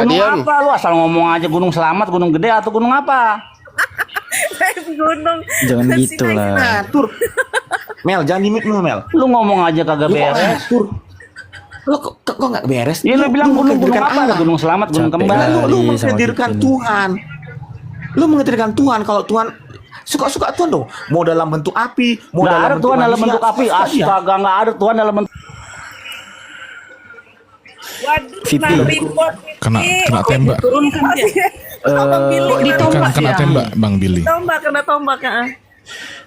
gunung diam. apa? Lu asal ngomong aja gunung selamat, gunung gede atau gunung apa? Gunung. Jangan gitu lah. Ngatur. Mel, jangan limit lu, Mel. Lu ngomong aja kagak Lu kok beres. ngatur? Lu kok nggak beres? Ya lu bilang gunung mengkerdilkan apa? Allah. Gunung selamat, gunung Capek kembar. lah. Lu Sama menghadirkan kita ini. Tuhan. Lu menghadirkan Tuhan. Kalau Tuhan suka Tuhan dong. Mau dalam bentuk api, mau Nggak dalam ada bentuk Tuhan dalam manusia, bentuk api. suka dia. Astaga, nggak ada Tuhan dalam bentuk. Waduh, Vipi. kena report. Kena tembak. turunkan dia. Abang Billy Kena tembak Bang Billy. kena tombak.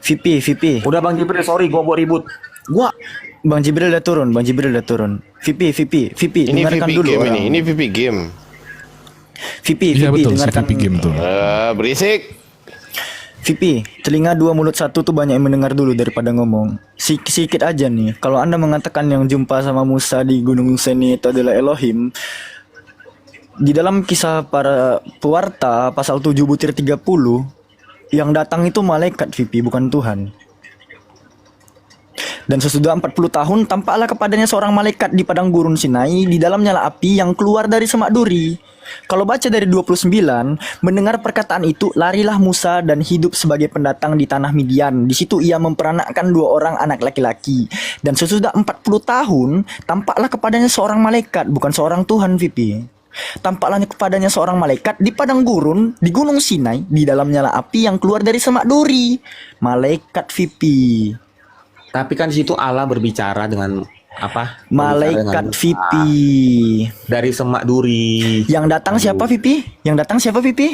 VP. Udah Bang Jibril, sorry gua mau ribut. Gua Bang Jibril udah turun. VP, Ini dengarkan VP dulu game orang. ini VP game. VP, Iya betul, si dengarkan. VP game tuh. Berisik. VP, telinga dua mulut satu tuh banyak yang mendengar dulu daripada ngomong. Sikit aja nih. Kalau Anda mengatakan yang jumpa sama Musa di Gunung Seni itu adalah Elohim, di dalam kisah para pewarta pasal 7:30 yang datang itu malaikat VP, bukan Tuhan. Dan sesudah 40 tahun tampaklah kepadanya seorang malaikat di padang gurun Sinai, di dalam nyala api yang keluar dari semak duri. Kalau baca dari 29, mendengar perkataan itu, larilah Musa dan hidup sebagai pendatang di tanah Midian. Di situ ia memperanakkan 2 orang anak laki-laki. Dan sesudah 40 tahun, tampaklah kepadanya seorang malaikat, bukan seorang Tuhan VP. Tampaklah kepadanya seorang malaikat di padang gurun, di gunung Sinai, di dalam nyala api yang keluar dari semak duri. Malaikat VP. tapi kan di situ Allah berbicara dengan apa? Malaikat Berbicara dengan VP. dari semak duri. Yang datang siapa VP?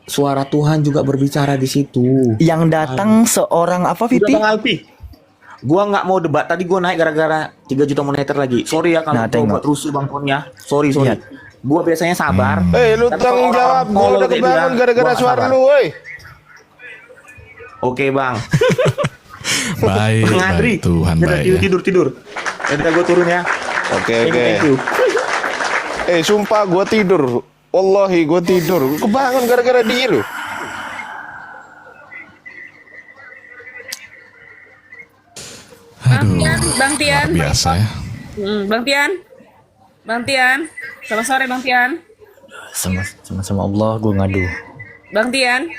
Suara Tuhan juga berbicara di situ. Yang datang seorang apa Udah VP? Bang Alpi. Gua nggak mau debat. Tadi gua naik gara-gara 3 juta moneter lagi. Sorry ya kalau Nah, gua tengok. buat rusuh Bang Ponnya. Sorry. Lihat. Gua biasanya sabar. Lu Tapi tanggung kalau jawab. orang Gua tolol udah kayak kebangun dia, gara-gara gua suara sabar. lu, woi. Oke Bang. Baik, Ngadri. baik Tuhan Udah, baik ya. tidur. Udah gua turun ya. Oke. Thank you. Sumpah gua tidur. Wallahi gua tidur. Kebangun gara-gara dia lu. Aduh, Bang Tian. luar biasa ya. Bang Tian. Selamat sore Bang Tian. Sama Allah gue ngadu. Bang Tian.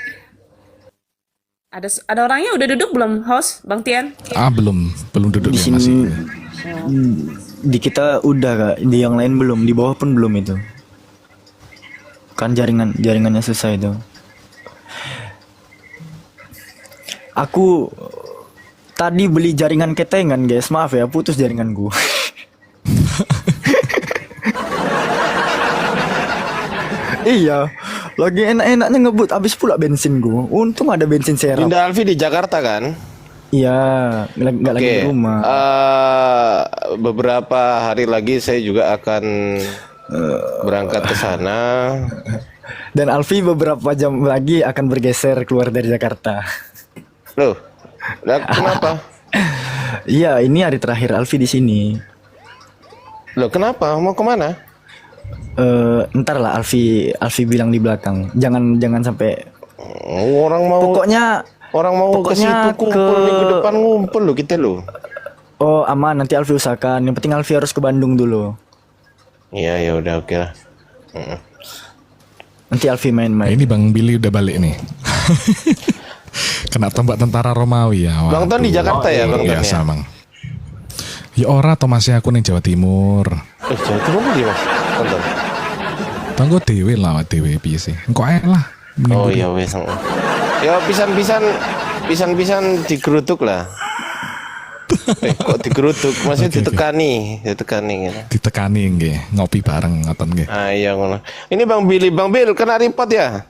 Ada orangnya udah duduk belum, host Bang Tian? Belum duduk Di ya, sini masih. di kita udah Kak, di yang lain belum, di bawah pun belum itu. Kan jaringannya susah itu. Aku tadi beli jaringan ketengan guys, maaf ya putus jaringan gua. Iya, lagi enak-enaknya ngebut, habis pula bensin gua. Untung ada bensin serap. Dinda Alfi di Jakarta kan? Iya, nggak lagi di rumah. Beberapa hari lagi saya juga akan berangkat ke sana. Dan Alfi beberapa jam lagi akan bergeser keluar dari Jakarta. Loh, kenapa? Iya, ini hari terakhir Alfi di sini. Loh, kenapa? Mau kemana? Ntar lah Alfi bilang di belakang. Jangan sampai. Orang mau ke pokoknya situ kumpul minggu depan ngumpul lo kita lo. Oh aman, nanti Alfi usahakan. Yang penting Alfi harus ke Bandung dulu. Iya ya udah oke lah. Nanti Alfi Nah, main-main. ini Bang Billy udah balik nih. Kena tembak tentara Romawi ya. Bang Ton di Waduh. Jakarta ya Bang Ton ya? Biasa Bang. Ya ora atau masih aku nih Jawa Timur. Jawa Timur di Mas. Tonton. Tanggo dewe lah dewe piye sih. Engko ae lah. Oh iya wes. Ya pisan-pisan digeruduk lah. Kok digerutuk? Maksudnya Oke, oke. ditekani gitu. Ditekani nggih, ngopi bareng ngoten nggih. Ah iya ngono. Ini Bang Bill kena report ya?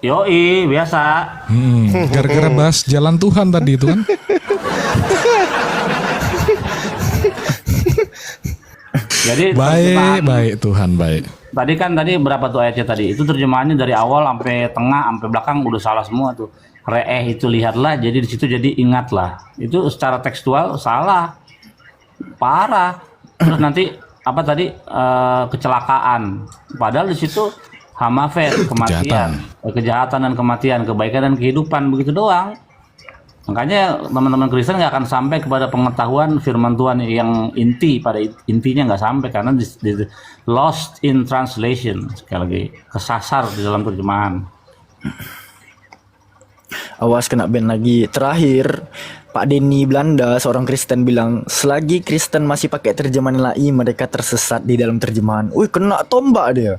Yoi, biasa. Gara-gara bahas jalan Tuhan tadi itu kan. Jadi Baik Tuhan, baik. tadi berapa tuh ayatnya tadi? Itu terjemahannya dari awal sampai tengah sampai belakang udah salah semua tuh. Re'eh itu lihatlah, jadi di situ jadi ingatlah. Itu secara tekstual salah. Parah. Terus nanti apa tadi kecelakaan. Padahal di situ hamafet, kematian, kejahatan dan kematian, kebaikan dan kehidupan, begitu doang. Makanya teman-teman Kristen nggak akan sampai kepada pengetahuan firman Tuhan yang intinya nggak sampai karena lost in translation, sekali lagi kesasar di dalam terjemahan. Awas kena ban lagi. Terakhir, Pak Denny Belanda, seorang Kristen bilang, selagi Kristen masih pakai terjemahan LAI, mereka tersesat di dalam terjemahan. Wih, kena tombak dia.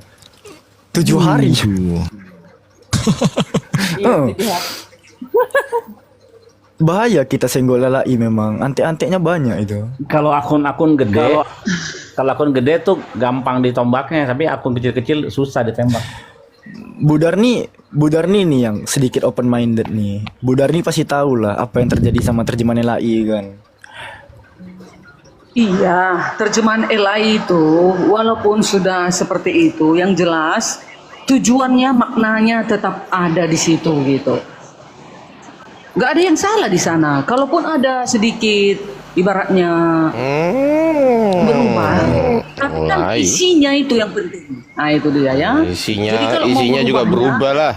7 hari. Bahaya kita senggol LAI memang. Antek-anteknya banyak itu. Kalau akun-akun gede tuh gampang ditombaknya, tapi akun kecil-kecil susah ditembak. Budarni nih yang sedikit open minded nih. Budarni pasti tahu lah apa yang terjadi sama terjemahan LAI kan. Iya, terjemahan LAI itu walaupun sudah seperti itu, yang jelas tujuannya, maknanya tetap ada di situ gitu. Gak ada yang salah di sana. Kalaupun ada sedikit ibaratnya berubah, tapi kan isinya itu yang penting. Nah itu dia ya. Isinya juga berubah lah.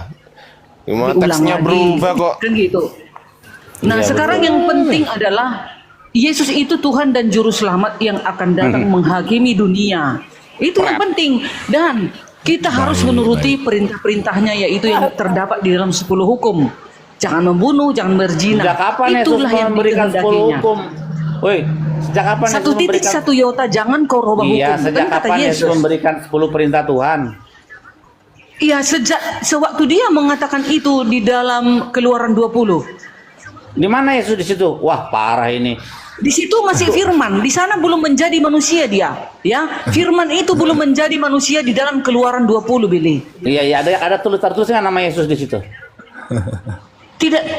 Cuma teksnya berubah kok. Kan gitu. Nah sekarang yang penting adalah Yesus itu Tuhan dan Juru Selamat yang akan datang menghakimi dunia. Itu yang penting. Dan kita harus menuruti perintah-perintahnya, yaitu yang terdapat di dalam 10 hukum. Jangan membunuh, jangan berzina. Sejak kapan Itulah Yesus yang memberikan 10 dikehendakinya. hukum? Woi, sejak kapan Yesus memberikan 1.1 iota, jangan kau robah hukum. Iya, sejak Kan kata kapan Yesus memberikan 10 perintah Tuhan? Iya, sewaktu dia mengatakan itu di dalam Keluaran 20. Di mana Yesus di situ? Wah, parah ini. Di situ masih firman, di sana belum menjadi manusia dia. Ya, firman itu belum menjadi manusia di dalam Keluaran 20, Billy. Iya, ada tulisan nama Yesus di situ.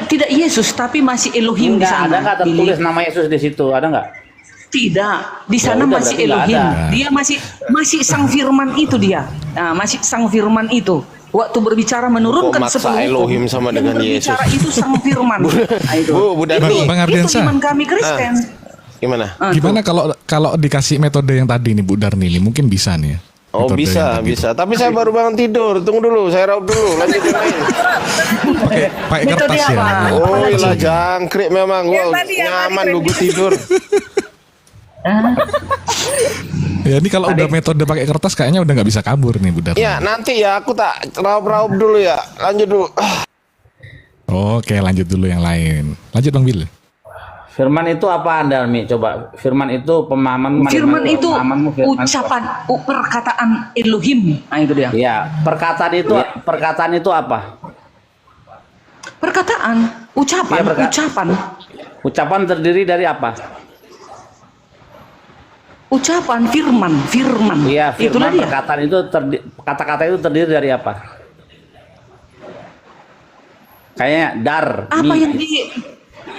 Tidak Yesus, tapi masih Elohim di sana. Ada nggak tertulis nama Yesus di situ? Ada nggak? Tidak, di sana udah, masih berarti nggak Elohim. ada. Dia masih sang firman itu dia. Nah, masih sang firman itu. Waktu berbicara menurunkan Kok maksa 10 hukum, Elohim sama yang dengan berbicara Yesus? itu sang firman. Nah, itu. Bu Darni. Bang Itu Ardiansa. iman kami Kristen. Gimana? Gimana kalau dikasih metode yang tadi nih Bu Darni nih, mungkin bisa nih ya. Oh Metode yang tadi. bisa. Tapi saya baru bangun tidur. Tunggu dulu, saya raup dulu. Lanjut yang lain. Pakai Metode kertas ya. apa? Oh ilah jangkrik memang. Wow, nyaman lu gue tidur. Ya ini kalau udah metode pakai kertas kayaknya udah nggak bisa kabur nih Bu Darni. Ya nanti ya aku tak raup-raup dulu ya. Lanjut dulu. Oke, lanjut dulu yang lain. Lanjut Bang Bil. Firman itu apa Anda, Mi? Coba. Firman itu pemahamanmu. Firman itu pemahamanmu firman. ucapan, perkataan Elohim. Nah, itu dia. Iya, perkataan itu apa? Perkataan, ucapan, Iya, ucapan. Ucapan terdiri dari apa? Ucapan, firman. Iya, Itulah firman dia. perkataan itu kata-kata itu terdiri dari apa? Kayaknya dar, Apa mi. yang di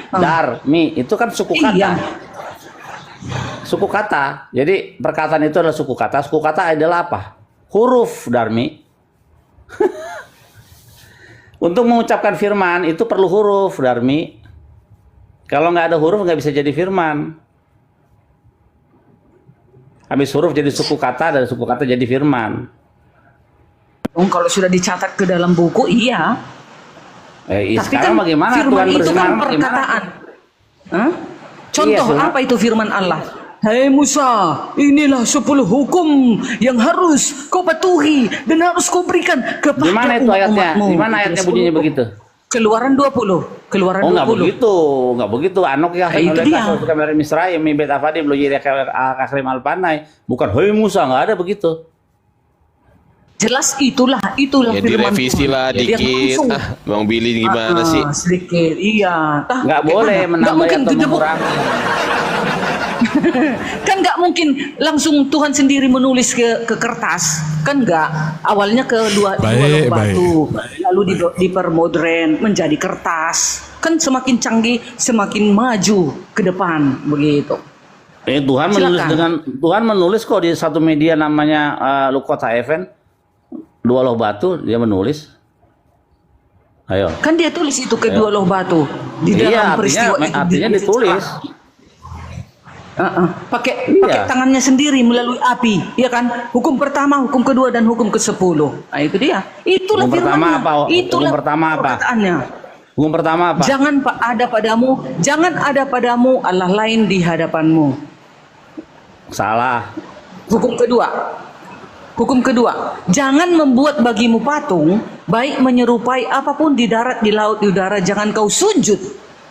Dar, mi, itu kan suku kata. Iya. Suku kata. Jadi perkataan itu adalah suku kata. Suku kata adalah apa? Huruf, Darmi. Untuk mengucapkan firman itu perlu huruf, Darmi. Kalau nggak ada huruf nggak bisa jadi firman. Habis huruf jadi suku kata, dari suku kata jadi firman. Kalau sudah dicatat ke dalam buku, iya. Tapi Sekarang kan bagaimana firman Tuhan itu kan berfirman? perkataan. Hah? Contoh Iya, firman. apa itu firman Allah? Hai Musa, inilah 10 hukum yang harus kau patuhi dan harus kau berikan kepada Di mana itu ayatnya? umat-umatmu. Di mana ayatnya bunyinya begitu? Keluaran 20. Keluaran Oh, 20. nggak begitu. Anok ya Itu dia. kamera Misraim, mi bet afadim lo jadi akrim alpanai. Bukan hoi Musa, nggak ada begitu. Jelas itulah Ya firman direvisi Tuhan. lah Dia dikit. langsung, Bang Billy gimana sih? sedikit, iya. Nggak boleh Nggak menambah mungkin atau gedebuk. mengurangi. Kan nggak mungkin langsung Tuhan sendiri menulis ke kertas, kan nggak. Awalnya ke dua Baik, log batu, lalu dipermodern menjadi kertas. Kan semakin canggih, semakin maju ke depan begitu. Tuhan menulis Silakan. Tuhan menulis kok di satu media namanya Lukota Event, 2 loh batu dia menulis. Ayo. Kan dia tulis itu kedua loh batu di dalam peristiwa itu. Artinya ditulis. Pakai Iya. tangannya sendiri melalui api, ya kan? Hukum pertama, hukum kedua, dan hukum ke-10. Nah itu dia. Itulah Hukum pertama firmannya. apa? Itulah Hukum pertama apa? perkataannya. Hukum pertama apa? Jangan ada padamu Allah lain di hadapanmu. Salah. Hukum kedua, jangan membuat bagimu patung, baik menyerupai apapun di darat, di laut, di udara, jangan kau sujud,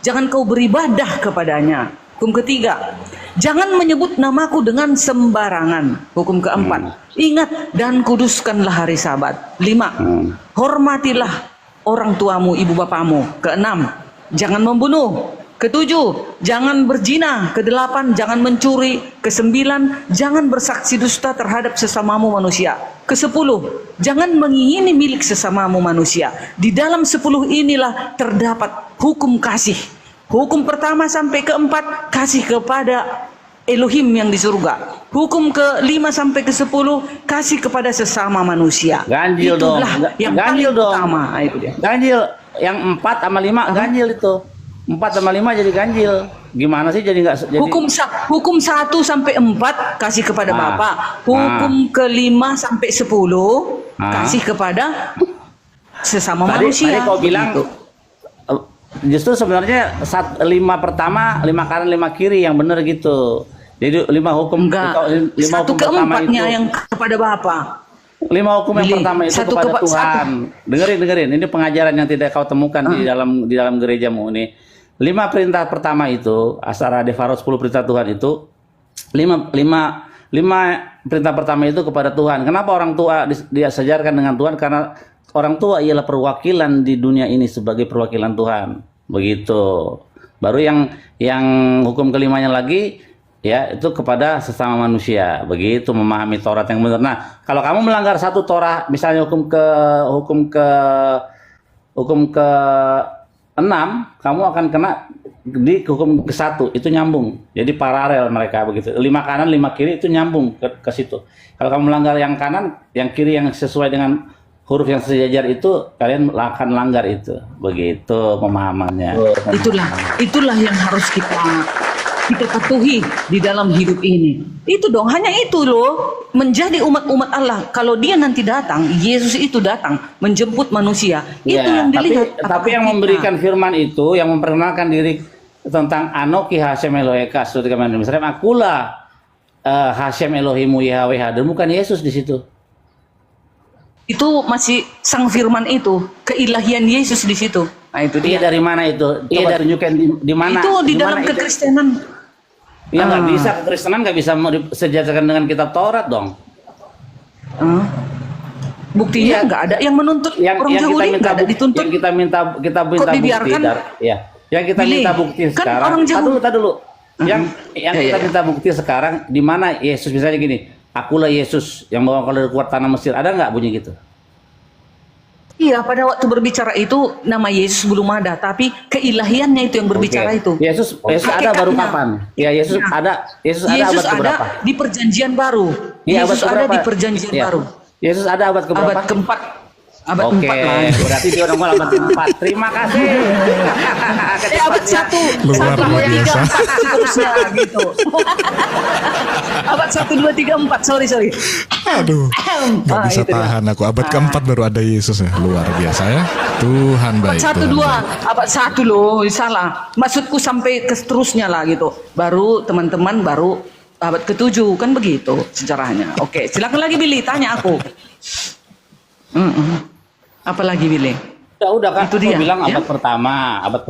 jangan kau beribadah kepadanya. Hukum ketiga, jangan menyebut namaku dengan sembarangan. Hukum keempat, ingat dan kuduskanlah hari Sabat. 5, hormatilah orang tuamu, ibu bapamu. Ke-6, jangan membunuh. Ke-7, jangan berzina. Ke-8, jangan mencuri. Ke-9, jangan bersaksi dusta terhadap sesamamu manusia. Ke-10, jangan mengingini milik sesamamu manusia. Di dalam 10 inilah terdapat hukum kasih. Hukum pertama sampai ke-4, kasih kepada Elohim yang di surga. Hukum ke-5 sampai ke-10, kasih kepada sesama manusia. Ganjil dong. Itulah yang Ganjil paling dong. utama. Nah, itu dia. Ganjil yang 4 sama 5 ganjil itu. 4 sama 5 jadi ganjil. Gimana sih jadi nggak jadi? Hukum 1 sampai 4 kasih kepada Ah. Bapak. Hukum ke-5 sampai 10 kasih kepada sesama manusia. Tadi kau bilang Gitu. justru sebenarnya 5 pertama, 5 kanan, 5 kiri yang benar gitu. Jadi 5 hukum Enggak. 5 Satu hukum pertama keempatnya itu. yang kepada Bapak. 5 hukum yang Billy, pertama itu satu kepada ke- Tuhan. Dengerin. Ini pengajaran yang tidak kau temukan di dalam gerejamu ini. 5 perintah pertama itu, Asara Devaro 10 perintah Tuhan itu 5 perintah pertama itu kepada Tuhan. Kenapa orang tua dia sejarkan dengan Tuhan? Karena orang tua ialah perwakilan di dunia ini sebagai perwakilan Tuhan. Begitu. Baru yang hukum kelimanya lagi ya itu kepada sesama manusia. Begitu memahami Taurat yang benar. Nah, kalau kamu melanggar satu Torah, misalnya hukum ke 6, kamu akan kena di hukum ke-1, itu nyambung. Jadi paralel mereka begitu. 5 kanan, 5 kiri itu nyambung ke situ. Kalau kamu melanggar yang kanan, yang kiri yang sesuai dengan huruf yang sejajar itu, kalian akan langgar itu. Begitu pemahamannya. Itulah yang harus kita patuhi di dalam hidup ini. Itu dong, hanya itu loh, menjadi umat-umat Allah. Kalau dia nanti datang, Yesus itu datang menjemput manusia. Itu Ya, yang dilihat. tapi yang memberikan firman itu, yang memperkenalkan diri tentang Anoki Hashem Eloheka, surat Kementerian Israel, akulah Hashem Elohimu Yahweh, dan bukan Yesus di situ. Itu masih sang firman itu, keilahian Yesus di situ. Nah, itu Iya, dia. dari mana itu? Iya, dari tunjukkan di mana? Itu di Di dalam mana itu? kekristenan. Ya nggak bisa, kekristenan nggak bisa disejajarkan dengan kitab Taurat dong. Buktinya nggak ada yang menuntut orang Yahudi, nggak ada dituntut. Yang kita minta Kok dibiarkan? bukti. Ya, yang kita Billy, minta bukti kan sekarang. orang Yahudi- Tadi dulu. Yang kita minta bukti sekarang di mana Yesus, misalnya gini, akulah Yesus yang bawa kau dari keluar tanah Mesir. Ada nggak bunyi gitu? Iya, pada waktu berbicara itu nama Yesus belum ada, tapi keilahiannya itu yang berbicara Oke. itu. Yesus ada baru Hakikatnya. kapan? Ya, Yesus Nah, ada Yesus abad ada keberapa? di perjanjian baru. Iya, Yesus abad ada keberapa? di perjanjian Iya. baru. Yesus ada abad keberapa? Abad keempat. Abad Oke, 4 lah. berarti dia orang abad keempat. Terima kasih. Abad 1, Luar 1, 2, 3, biasa. 4, seterusnya gitu. Abad 1, 2, 3, 4, sorry. Aduh, nggak bisa itu dia. tahan aku. Abad keempat baru ada Yesus ya. Luar biasa ya. Tuhan baik. Abad 1, Tuhan 2, baik. abad 1 loh, salah. Maksudku sampai ke seterusnya lah gitu. Baru teman-teman baru abad ke-7 kan begitu sejarahnya. Oke, silakan lagi Billy, tanya aku. Apa lagi Billy? Ya udah kan, Itu aku dia, bilang ya. abad pertama, abad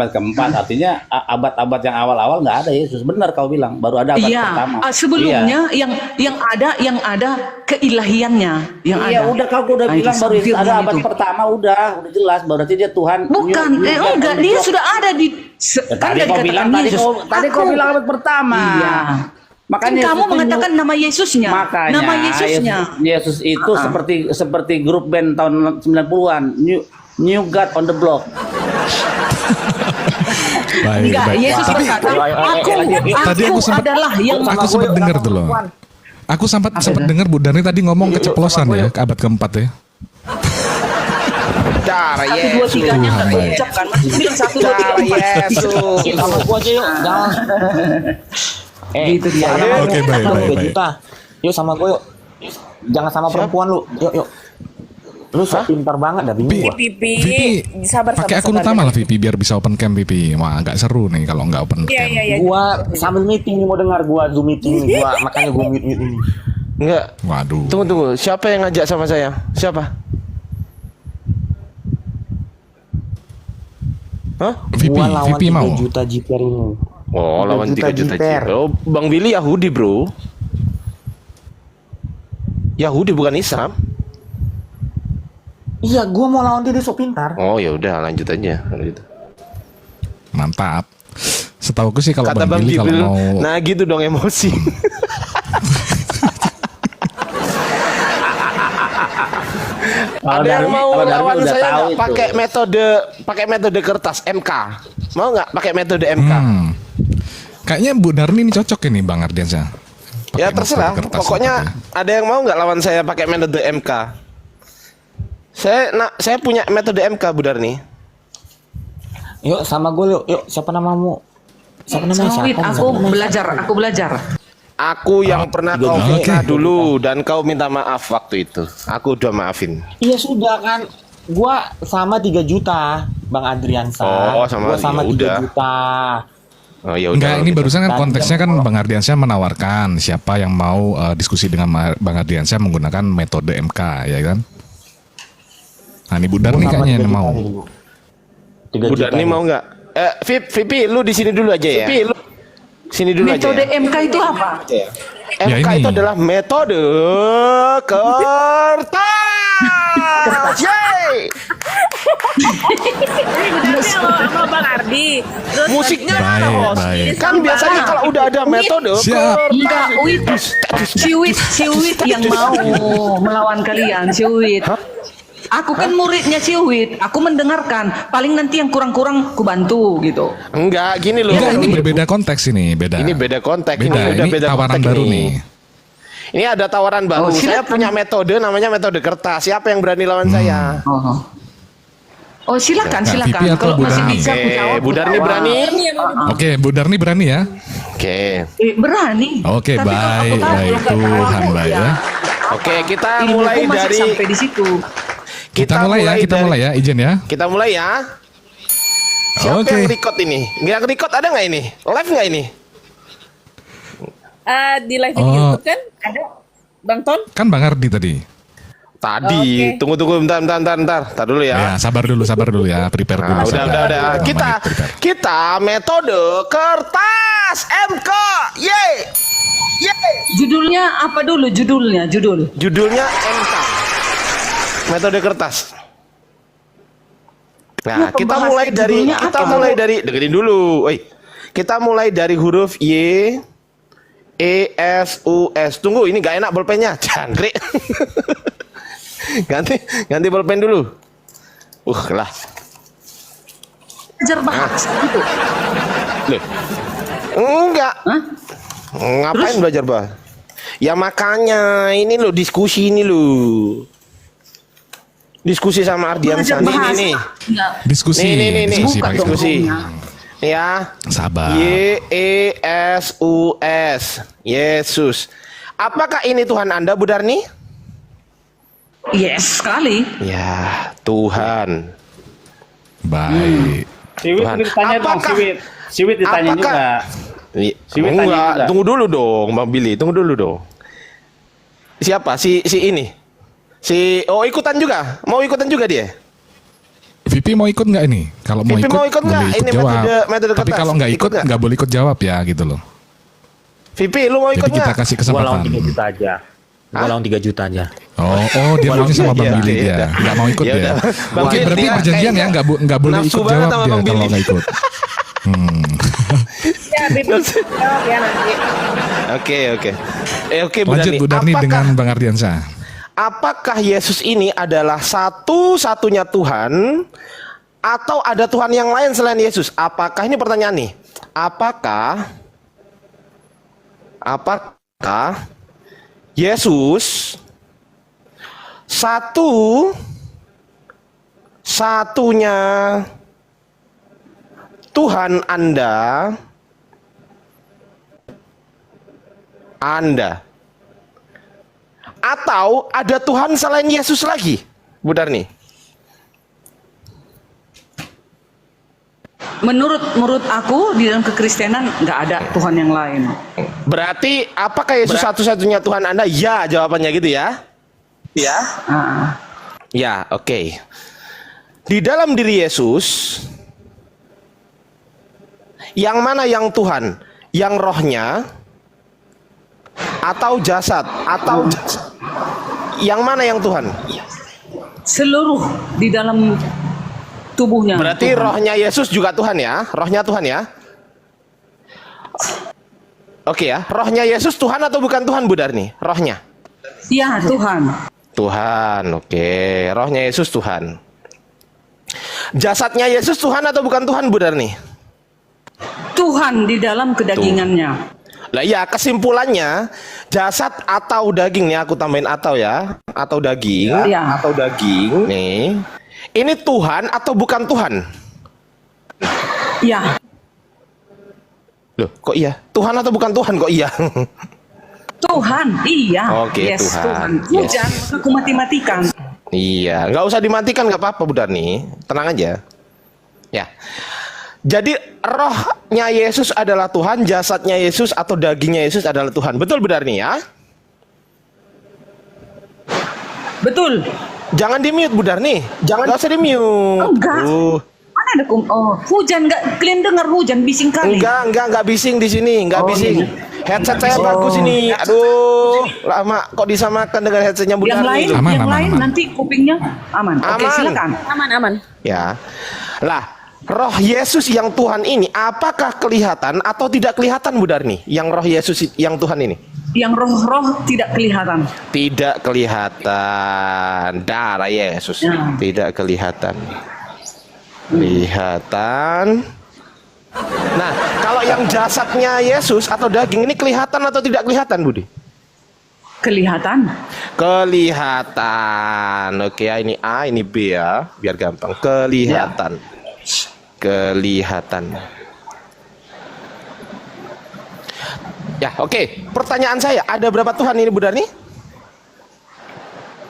keempat, artinya abad-abad yang awal-awal nggak ada Yesus. Benar kau bilang, baru ada abad Iya, pertama. sebelumnya Iya. yang ada keilahiannya yang Iya, ada. udah kau udah Nah, itu bilang baru Firman ada abad itu. pertama udah jelas berarti dia Tuhan. Bukan, enggak, dia sudah ada di Ya, kan tadi nggak kau dikatakan bilang Yesus. tadi kau bilang abad pertama. Iya. Makanya Kan kamu Yesus itu mengatakan nama Yesusnya. Makanya Nama Yesusnya. Yesus itu seperti grup band tahun 90-an, New God on the Block. Baik, Enggak, baik. Yesus Tapi berkata, tadi aku sempat adalah yang aku sempat dengar tuh loh. Aku sempat dengar Bu Darni tadi ngomong keceplosan ya ke abad keempat ya. Cara satu dua Yesus. tiganya nggak Tuhan, terucapkan. Masih bilang satu dua tiga Cara empat. Yesus. Sama gua aja yuk, jangan. Gitu dia. Oke, baik, baik, baik. Juta. Yuk sama gua yuk. Jangan sama perempuan lu. Yuk. Lu sok pintar banget dah bingung gua. Pipi, Vipi, sabar. pakai akun utama lah Vipi biar bisa open cam Vipi. Wah, agak seru nih kalau nggak open Iya, cam. iya, iya. Gua sambil meeting nih mau dengar gua Zoom meeting nih gua, makanya gua mute ini. Enggak. Waduh. Tunggu. Siapa yang ngajak sama saya? Siapa? Hah? Vipi, Gua lawan Vipi 3 mau. juta jiper ini. Oh, lawan 3 juta jiper. Oh, Bang Billy Yahudi, bro. Yahudi bukan Islam. Iya, gua mau lawan dia sok pintar. Oh, ya udah lanjut aja kalau gitu. Mantap. Setauku sih kalau Kata Bang Bang Billy kalau Gibril, mau nah gitu dong emosi. Ada yang mau lawan saya nggak pakai metode kertas MK? Mau nggak pakai metode MK? Kayaknya Bu Darni ini cocok ini Bang Ardiansyah. Ya Pakai terserah. metode kertas Pokoknya seperti. ada yang mau nggak lawan saya pakai metode MK? Saya punya metode MK, Bu Darni. Yuk sama gua yuk. Yuk, siapa namamu? Siapa namanya? Sawit, Siapa? aku belajar. Aku yang pernah kau Oke. fitnah dulu dan kau minta maaf waktu itu. Aku udah maafin. Iya sudah kan. Gua sama 3 juta, Bang Adriansa. Oh, sama, Gua sama ya 3 udah. juta. Oh ya udah. Enggak, ini gitu. barusan kan konteksnya kan Bang Ardiansyah menawarkan siapa yang mau diskusi dengan Bang Ardiansyah menggunakan metode MK, ya kan? Nah, ini Bu Darni Gua sama kayaknya 3 yang juta mau. nih, Bu. 3 Bu juta Darni nih. mau nggak? Vipi, lu di sini dulu aja ya. Vipi, lu sini dulu Metode aja. MK itu apa? Ya. Ya, MK ini. itu adalah metode kertas. Yeay! Ini benernya sama Bang Ardi. Terus Musiknya Baik, mana, Bos? baik. Kan biasanya kalau udah ada metode Siap. Enggak, Ciwit yang mau melawan kalian, Ciwit. Aku kan muridnya Ciwit, aku mendengarkan. Paling nanti yang kurang-kurang ku bantu gitu. Enggak, gini loh. Enggak, ini berbeda konteks ini, beda. Ini beda konteks. Beda, Ini udah ini beda tawaran konteks baru nih. nih. Ini ada tawaran baru. Oh, Saya silakan. punya metode namanya metode kertas. Siapa yang berani lawan saya? Oh, silakan, Nah, silakan. Vipi atau Kalau Bu masih Darni? bisa aku Oke, jawab. Bu Darni aku berani? jawab. Oke, Bu Darni berani ya? Oke. Berani. Oke, Tapi kalau baik, aku tahu, baik. kalau Tuhan aku, baik ya, ya. Oke, kita ilmuku mulai masih dari sampai di situ. Kita mulai ya, izin ya. Kita mulai ya. Siapa Oke. yang record ini? Yang record ada nggak ini? Live nggak ini? di live di Oh. YouTube kan ada Bang Ton. Kan Bang Ardi tadi. Tadi. Oke. Tunggu, bentar. Tar dulu Ya, ya. sabar dulu ya. Prepare dulu. Nah, sabar. udah. Lima Kita menit prepare. kita metode kertas MK. Yeay. Judulnya apa dulu? Judul. Judulnya MK. Metode kertas. Nah, Ya, kita pembahasan mulai judulnya apa? dengerin dulu. Oi. Kita mulai dari huruf Y E S U S. Tunggu, ini gak enak bolpennya. Jangkrik. ganti bolpen dulu. Lah. Belajar bahasa gitu. Loh. Enggak. Hah? Ngapain belajar bah? Ya makanya ini lo diskusi ini lo. Diskusi sama Ardiansyah. Belajar bahasa. Nih. Enggak. Diskusi, Nih. diskusi Buka Pak. dong. Diskusi. Ya. Ya. Sabar. Y E S U S. Yesus. Apakah ini Tuhan Anda, Bu Darni? Yes, sekali. Ya, Tuhan. Baik. Siwit Tuhan. ditanya dong, Apakah- Siwit ditanya apakah- juga. Siwit tanya Enggak, juga. tunggu dulu dong, Bang Billy. Tunggu dulu dong. Siapa? Si ini. Oh, ikutan juga. Mau ikutan juga dia? VP mau ikut nggak ini? Kalau mau VP ikut, mau ikut nggak? boleh ikut Ini jawab. metode Tapi kertas. kalau nggak ikut, Ikut nggak? nggak boleh ikut jawab ya gitu loh. VP, lu mau ikut Jadi kita nggak? kasih Gua lawan kesempatan. 3 juta aja. Gua lawan 3 juta aja. Oh dia maunya sama Bang Iya, Billy iya, dia, nggak mau ikut Ya dia. udah. Bang Oke, Billy berarti dia perjanjian ya, kayaknya nggak boleh nafsu ikut banget jawab sama dia Bang kalau Billy. nggak ikut. Ya, Bibi jawab ya nanti. Oke. Oke, Bu Lanjut Dani. Bu Darni Apakah- dengan Bang Ardiansyah. Apakah Yesus ini adalah satu-satunya Tuhan atau ada Tuhan yang lain selain Yesus? Apakah ini pertanyaan nih? Apakah Yesus satu-satunya Tuhan Anda atau ada Tuhan selain Yesus lagi, Bu Darni? Menurut aku di dalam kekristenan nggak ada Tuhan yang lain. Berarti apakah Yesus satu-satunya Tuhan Anda? Ya, jawabannya gitu ya. Ya. Ah. Ya, oke. Di dalam diri Yesus, yang mana yang Tuhan? Yang rohnya atau jasad? Atau yang mana yang Tuhan? Seluruh di dalam tubuhnya. Berarti Tuhan. rohnya Yesus juga Tuhan ya? Rohnya Tuhan ya? Oke ya, rohnya Yesus Tuhan atau bukan Tuhan, Bu Darni? Rohnya? Ya Tuhan. Tuhan, oke. Rohnya Yesus Tuhan. Jasadnya Yesus Tuhan atau bukan Tuhan, Bu Darni? Tuhan di dalam kedagingannya. Lah ya, kesimpulannya jasad atau daging nih, aku tambahin atau ya, atau daging, Ya. atau daging nih. Ini Tuhan atau bukan Tuhan? Ya. Loh, kok iya? Tuhan atau bukan Tuhan kok iya? Tuhan, iya. Oke, yes, Tuhan. Hujan, Yes. aku mati-matikan. Iya, nggak usah dimatikan, nggak apa-apa Bu Darni, tenang aja. Ya, jadi rohnya Yesus adalah Tuhan, jasadnya Yesus atau dagingnya Yesus adalah Tuhan. Betul Bu Darni ya? Betul. Jangan di mute Bu Darni, nggak usah di mute. Enggak. Mana ada hujan nggak? Kalian dengar hujan bising kali? Enggak bising di sini, enggak Oh, bising. iya. Headset saya bagus ini. Aduh, lama kok disamakan dengan headsetnya Bu Yang Darni. lain, Aman, yang aman, lain aman. nanti kupingnya aman. Oke, Aman. silakan. Aman. Ya. Lah, roh Yesus yang Tuhan ini apakah kelihatan atau tidak kelihatan Bu Darni? Yang roh Yesus yang Tuhan ini? Yang roh-roh tidak kelihatan. Tidak kelihatan. Darah Yesus Ya. tidak kelihatan. Kelihatan. Nah, kalau yang jasadnya Yesus atau daging ini kelihatan atau tidak kelihatan, Budi? Kelihatan. Kelihatan. Oke, ya, ini A, ini B ya, biar gampang. Kelihatan. Kelihatan. Ya, oke. Pertanyaan saya, ada berapa Tuhan ini, Bu Darni?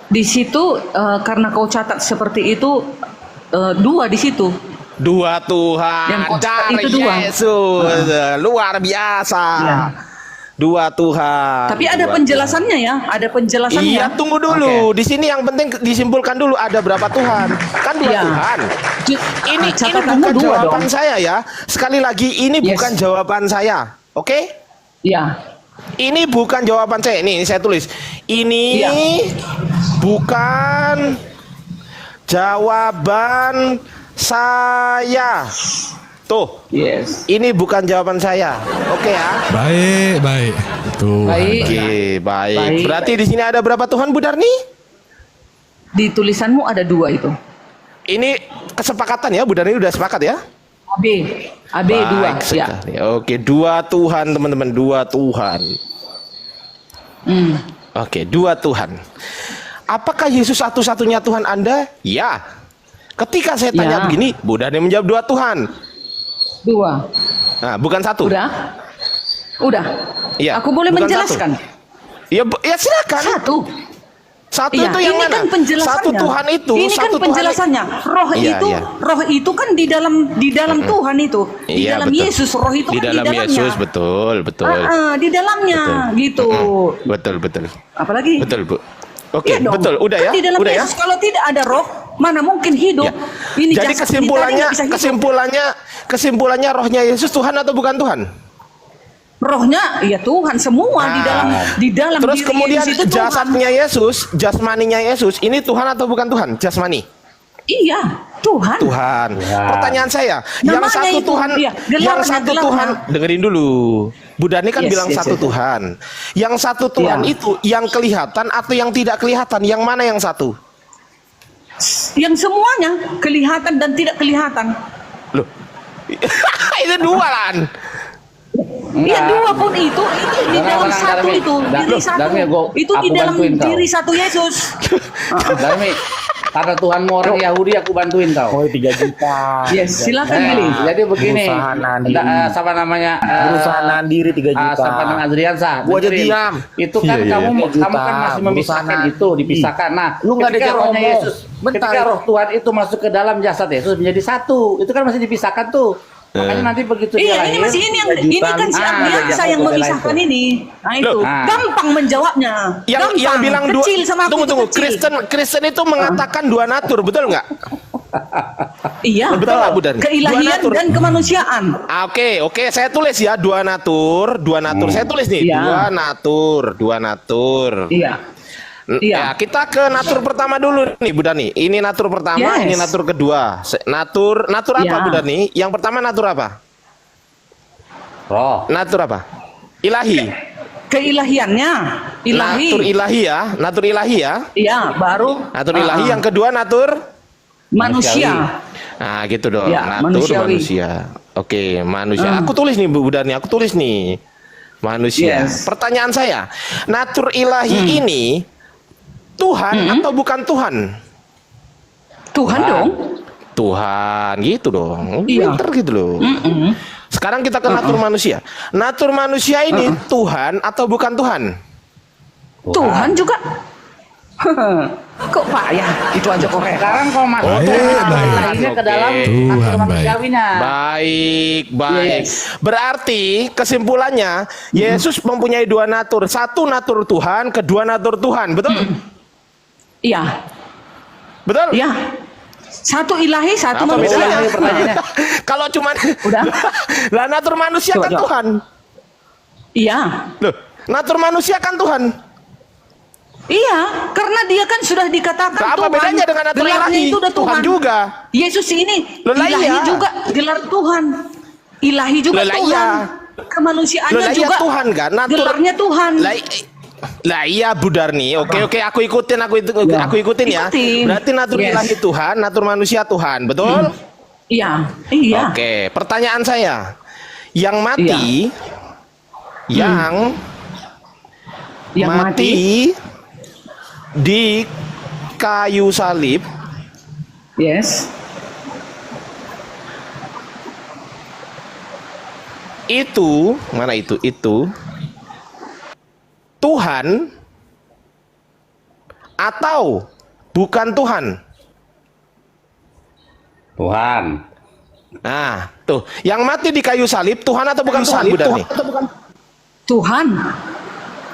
Di situ karena kau catat seperti itu dua di situ. Dua Tuhan. Yang kotak Dari itu dua. Yesus. Luar biasa. Ya. Dua Tuhan. Tapi ada Dua penjelasannya ya, ada penjelasannya. Iya, tunggu dulu. Di sini yang penting disimpulkan dulu ada berapa Tuhan. Kan dua Iya. Tuhan. Ini catatanmu bukan dua jawaban dong. saya ya. Sekali lagi ini Yes. bukan jawaban saya. Oke? Ya. Ini bukan jawaban saya. Ini saya tulis. Ini Iya. bukan jawaban saya. Tuh. Yes. Ini bukan jawaban saya. Oke ya? Baik. Tuh. Baik. Oke, baik. Baik. Berarti di sini ada berapa Tuhan, Bu Darni? Di tulisanmu ada dua itu. Ini kesepakatan ya, Bu Darni udah sepakat ya? AB dua. Baik Ya. sekali. Oke, dua Tuhan teman-teman, dua Tuhan. Oke, dua Tuhan. Apakah Yesus satu-satunya Tuhan Anda? Ya. Ketika saya tanya Ya. begini, Bu Darni menjawab dua Tuhan. Dua. Nah, bukan satu. Udah? Udah. Iya, Aku boleh bukan menjelaskan? Ya silakan. Satu. Satu Iya, itu yang ini mana? kan penjelasannya. Satu Tuhan itu. Ini kan satu Tuhan penjelasannya. Roh Iya, itu, iya. roh itu kan di dalam Tuhan itu. Di Iya, dalam betul. Yesus, roh itu di kan dalam di dalamnya. Yesus, betul. Di dalamnya, gitu. Betul. Apalagi? Betul, Bu. Oke, Iya dong. betul. Udah ya? Kan di dalam Udah ya? Yesus kalau tidak ada roh, Mana mungkin hidup? Ya. Ini Jadi jasad kita ini nggak bisa hidup. kesimpulannya rohnya Yesus Tuhan atau bukan Tuhan? Rohnya ya Tuhan semua di dalam Terus diri kemudian Yesus itu Tuhan. jasadnya Yesus, jasmaninya Yesus, ini Tuhan atau bukan Tuhan? Jasmani. Iya, Tuhan. Tuhan. Pertanyaan saya, yang Namanya satu itu, Tuhan, iya, yang gelarnya, satu gelarnya. Tuhan, dengerin dulu. Bu Dani kan Yes, bilang yes, satu yes. Tuhan. Yang satu Tuhan Iya. itu yang kelihatan atau yang tidak kelihatan? Yang mana yang satu? Yang semuanya kelihatan dan tidak kelihatan. Loh, itu dua kan? Iya dua pun itu di dalam satu Darmi. itu diri satu. Darmi, Itu di aku dalam bantuin kau. diri satu Yesus. Darmi, karena Tuhanmu orang Yahudi, aku bantuin kau. Oh 3 juta. Yes, silakan Billy. Jadi begini, Berusaha nahan diri. siapa namanya? Berusaha nahan diri 3 juta. Siapa namanya Adriansa? Gua aja dengerin. diam. Itu kan Iya, kamu 3 juta. kan masih memisahkan Berusaha itu, dipisahkan. Nah, Lu nggak ada ketika jalan rohnya ngomong. Yesus, Bentar. ketika roh Tuhan itu masuk ke dalam jasad Yesus menjadi satu, itu kan masih dipisahkan tuh. Makanya nanti begitu dia Iya, ini lahir, masih ini kan si Ardiansa yang memisahkan ini. Nah itu Loh. gampang menjawabnya. Yang Gampang. bilang kecil sama aku tunggu. itu kecil. Kristen itu mengatakan dua natur, betul nggak? Iya, Betul nggak, Bu Dani? Keilahian Dua natur. dan kemanusiaan. Oke, saya tulis ya dua natur. Saya tulis nih, Iya. dua natur. Iya. Ya, kita ke natur pertama dulu nih, Bu Dani. Ini natur pertama, Yes. ini natur kedua. Natur apa, Ya. Bu Dani? Yang pertama natur apa? roh. Natur apa? Ilahi. Keilahiannya, ilahi. Natur ilahi ya. Iya, baru Natur ilahi. Yang kedua natur manusia. Nah, gitu dong. Ya, Natur manusiawi. manusia. Oke, manusia. Aku tulis nih, Bu Dani. Aku tulis nih. Manusia. Yes. Pertanyaan saya, natur ilahi ini Tuhan atau bukan Tuhan? Tuhan dong. Tuhan, gitu dong. Iya. Pinter gitu loh. Sekarang kita ke natur manusia. Natur manusia ini Tuhan atau bukan Tuhan? Tuhan juga. Kok payah? Itu aja korek. Sekarang kau masuk lainnya ke dalam Tuhan natur baik. manusiawinya. Baik. Yes. Berarti kesimpulannya Yesus mempunyai dua natur. Satu natur Tuhan, kedua natur Tuhan. Betul? Iya. Betul? Iya. Satu ilahi, satu Apa manusia. bedanya? Pertanyaannya. Kalau cuman Udah. lah natur manusia Coba, kan coba. Tuhan. Iya. Loh, natur manusia kan Tuhan. Iya, karena dia kan sudah dikatakan Nah, apa Tuhan. bedanya dengan natur Gelarnya ilahi? itu udah Tuhan juga. Yesus ini Loh, lah ilahi iya. juga gelar Tuhan. Ilahi juga Loh, lah Tuhan. iya. Kemanusiaannya Loh, lah iya juga Tuhan kan? gelarnya Tuhan. Lah iya Bu Darni. Oke, aku ikutin ya. Ikutin. Berarti natur Yes. ilahi Tuhan, natur manusia Tuhan. Betul? Iya, iya. Oke, pertanyaan saya. Yang mati yang mati di kayu salib Yes. itu, mana itu? Itu Tuhan atau bukan Tuhan? Tuhan. Nah, tuh, yang mati di kayu salib Tuhan atau bukan Tuhan, Bu Darni? Tuhan.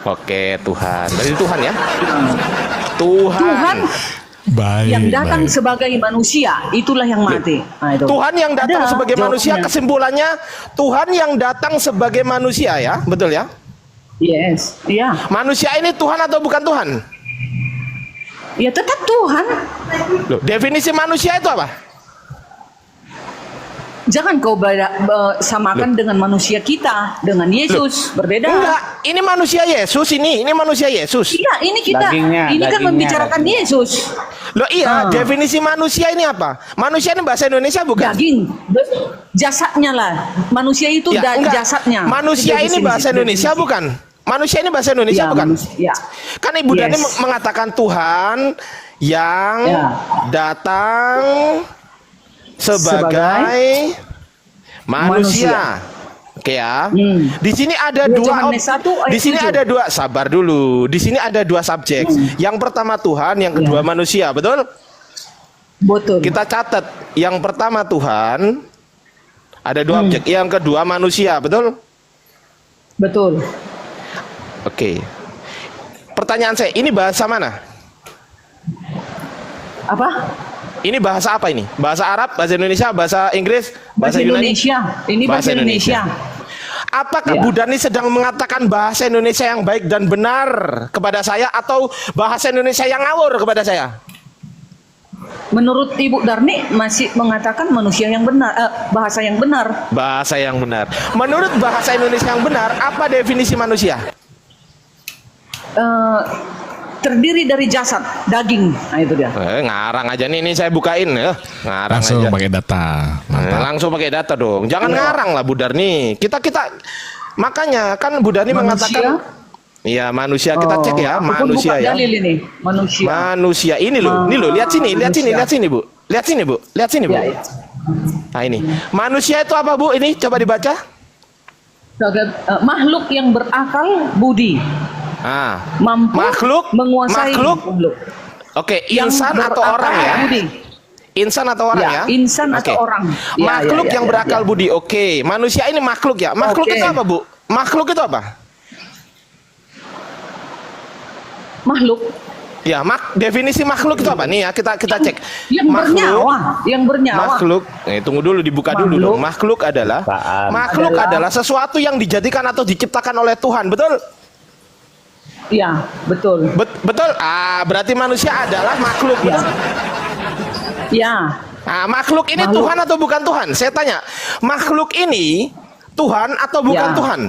Oke, Tuhan. Berarti Tuhan ya? Tuhan. Baik. Yang datang baik. sebagai manusia, itulah yang mati. Nah, itu. Tuhan yang datang Ada sebagai manusia, jawabannya. kesimpulannya Tuhan yang datang sebagai manusia ya, betul ya? Yes, iya. Manusia ini Tuhan atau bukan Tuhan? Ya tetap Tuhan. Loh, definisi manusia itu apa? Jangan kau samakan dengan manusia kita, dengan Yesus. Berbeda. Enggak, ini manusia Yesus ini manusia Yesus. Iya, ini kita Dagingnya, ini kan dagingnya, membicarakan Yesus. Loh iya, definisi manusia ini apa? Manusia ini bahasa Indonesia bukan? Daging, jasadnya lah. Manusia itu Ya, enggak. jasadnya. Manusia ini bahasa Indonesia bukan? Manusia ini bahasa Indonesia Ya, bukan? Ya. Kan Ibu Dani Yes. mengatakan Tuhan yang Ya. datang sebagai manusia. Oke ya. Di sini ada Dua dua Yohanes 1 ayat di sini 7. ada dua, sabar dulu. Di sini ada dua subjek. Yang pertama Tuhan, yang kedua manusia, betul? Betul. Kita catat. Yang pertama Tuhan, ada dua objek. Yang kedua manusia, betul? Betul. Oke. Pertanyaan saya, ini bahasa mana? Apa? Ini bahasa apa ini? Bahasa Arab, bahasa Indonesia, bahasa Inggris, Bahasa Yunani? Indonesia. Ini bahasa Indonesia. Apakah Ya. Bu Darni sedang mengatakan bahasa Indonesia yang baik dan benar kepada saya atau bahasa Indonesia yang ngawur kepada saya? Menurut Ibu Darni masih mengatakan manusia yang benar, bahasa yang benar. Bahasa yang benar. Menurut bahasa Indonesia yang benar, apa definisi manusia? Terdiri dari jasad, daging. Nah itu dia. Ngarang aja nih, ini saya bukain ya. Ngarang Langsung aja. pakai data. Mantap. Langsung pakai data dong. Jangan ngarang lah Bu Darni. Kita makanya kan Bu Darni mengatakan iya manusia, kita cek ya, Aku pun manusia buka ya. dalil ini, manusia. Manusia ini loh, lihat sini, lihat sini, lihat sini Bu. Lihat sini Bu, lihat sini Bu. Ya, ya. Nah ini, manusia itu apa Bu? Ini coba dibaca. Makhluk yang berakal budi. Mampu menguasai makhluk. Oke, Yang insan atau berakal orang ya? budi. Insan atau orang ya? Insan Oke. atau orang. Ya, Makhluk ya, yang ya, berakal ya. budi. Oke, manusia ini makhluk ya. Makhluk Oke. itu apa Bu? Makhluk itu apa? Makhluk Ya, definisi makhluk itu apa? Nih ya, kita cek. yang bernyawa, yang bernyawa. Makhluk, tunggu dulu, dibuka dulu Makhluk. dong. Makhluk adalah sesuatu yang dijadikan atau diciptakan oleh Tuhan, betul? Ya, betul. Betul. Berarti manusia adalah makhluk. Ya. Betul? Ya. Makhluk ini Tuhan atau bukan Tuhan? Saya tanya, makhluk ini Tuhan atau bukan Ya. Tuhan?